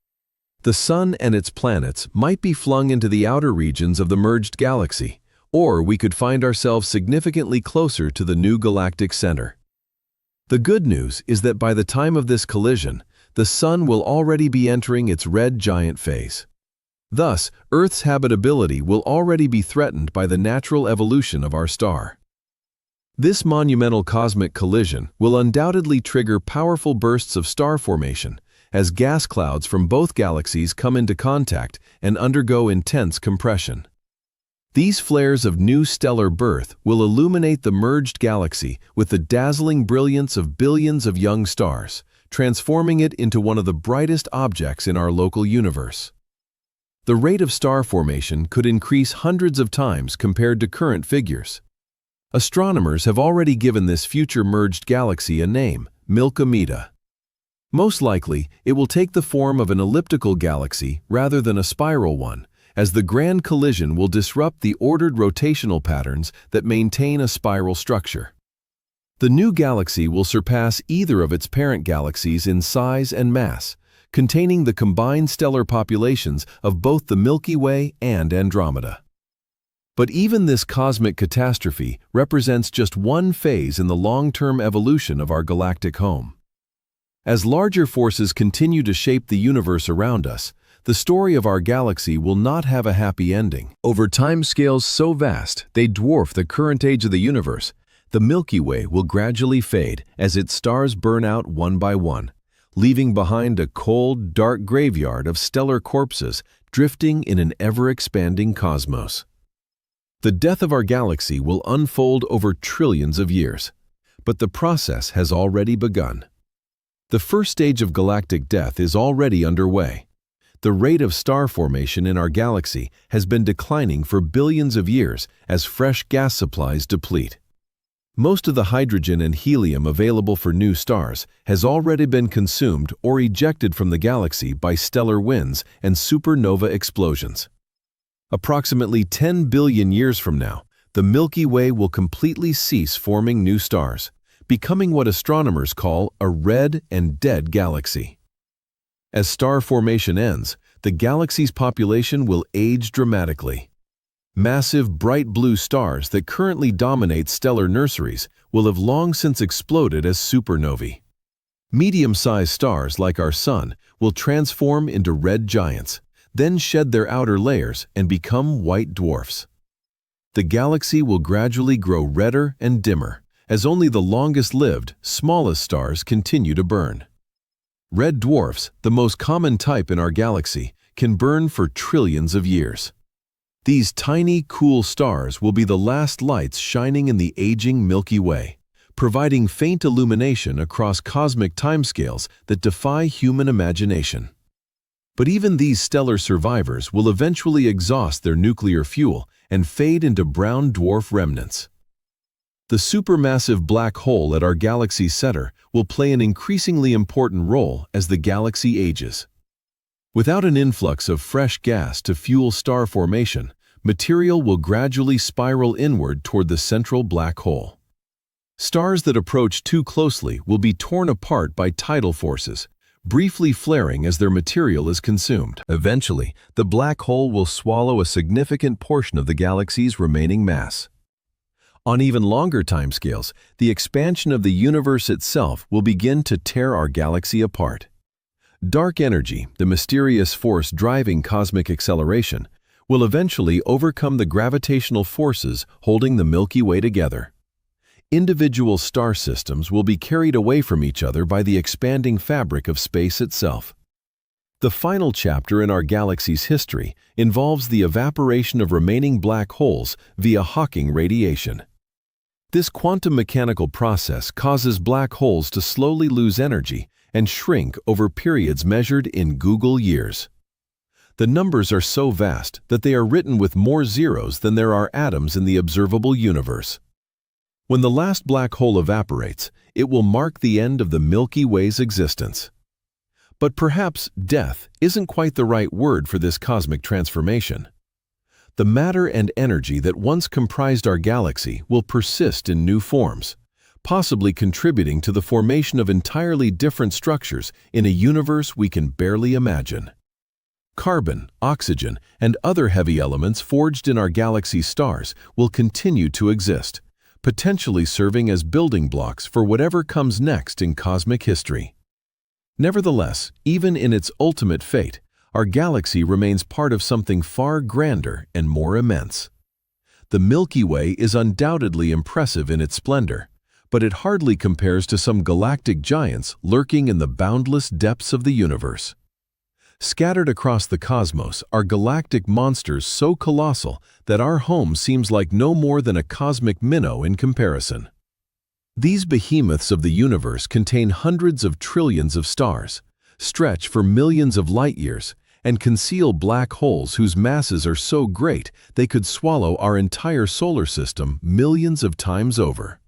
The Sun and its planets might be flung into the outer regions of the merged galaxy, or we could find ourselves significantly closer to the new galactic center. The good news is that by the time of this collision, the Sun will already be entering its red giant phase. Thus, Earth's habitability will already be threatened by the natural evolution of our star. This monumental cosmic collision will undoubtedly trigger powerful bursts of star formation as gas clouds from both galaxies come into contact and undergo intense compression. These flares of new stellar birth will illuminate the merged galaxy with the dazzling brilliance of billions of young stars, transforming it into one of the brightest objects in our local universe. The rate of star formation could increase hundreds of times compared to current figures. Astronomers have already given this future merged galaxy a name, Milky Way. Most likely, it will take the form of an elliptical galaxy rather than a spiral one, as the grand collision will disrupt the ordered rotational patterns that maintain a spiral structure. The new galaxy will surpass either of its parent galaxies in size and mass, containing the combined stellar populations of both the Milky Way and Andromeda. But even this cosmic catastrophe represents just one phase in the long-term evolution of our galactic home. As larger forces continue to shape the universe around us, the story of our galaxy will not have a happy ending. Over timescales so vast they dwarf the current age of the universe, the Milky Way will gradually fade as its stars burn out one by one, leaving behind a cold, dark graveyard of stellar corpses drifting in an ever-expanding cosmos. The death of our galaxy will unfold over trillions of years, but the process has already begun. The first stage of galactic death is already underway. The rate of star formation in our galaxy has been declining for billions of years as fresh gas supplies deplete. Most of the hydrogen and helium available for new stars has already been consumed or ejected from the galaxy by stellar winds and supernova explosions. Approximately 10 billion years from now, the Milky Way will completely cease forming new stars, becoming what astronomers call a red and dead galaxy. As star formation ends, the galaxy's population will age dramatically. Massive bright blue stars that currently dominate stellar nurseries will have long since exploded as supernovae. Medium-sized stars like our Sun will transform into red giants, then shed their outer layers and become white dwarfs. the galaxy will gradually grow redder and dimmer, as only the longest-lived, smallest stars continue to burn. Red dwarfs, the most common type in our galaxy, can burn for trillions of years. These tiny, cool stars will be the last lights shining in the aging Milky Way, providing faint illumination across cosmic timescales that defy human imagination. But even these stellar survivors will eventually exhaust their nuclear fuel and fade into brown dwarf remnants. The supermassive black hole at our galaxy's center will play an increasingly important role as the galaxy ages. Without an influx of fresh gas to fuel star formation, material will gradually spiral inward toward the central black hole. Stars that approach too closely will be torn apart by tidal forces, briefly flaring as their material is consumed. Eventually, the black hole will swallow a significant portion of the galaxy's remaining mass. On even longer timescales, the expansion of the universe itself will begin to tear our galaxy apart. Dark energy, the mysterious force driving cosmic acceleration, will eventually overcome the gravitational forces holding the Milky Way together. Individual star systems will be carried away from each other by the expanding fabric of space itself. The final chapter in our galaxy's history involves the evaporation of remaining black holes via Hawking radiation. This quantum mechanical process causes black holes to slowly lose energy and shrink over periods measured in Google years. The numbers are so vast that they are written with more zeros than there are atoms in the observable universe. When the last black hole evaporates, it will mark the end of the Milky Way's existence. But perhaps death isn't quite the right word for this cosmic transformation. The matter and energy that once comprised our galaxy will persist in new forms, possibly contributing to the formation of entirely different structures in a universe we can barely imagine. Carbon, oxygen, and other heavy elements forged in our galaxy's stars will continue to exist, potentially serving as building blocks for whatever comes next in cosmic history. Nevertheless, even in its ultimate fate, our galaxy remains part of something far grander and more immense. The Milky Way is undoubtedly impressive in its splendor, but it hardly compares to some galactic giants lurking in the boundless depths of the universe. Scattered across the cosmos are galactic monsters so colossal that our home seems like no more than a cosmic minnow in comparison. These behemoths of the universe contain hundreds of trillions of stars, stretch for millions of light years, and conceal black holes whose masses are so great they could swallow our entire solar system millions of times over.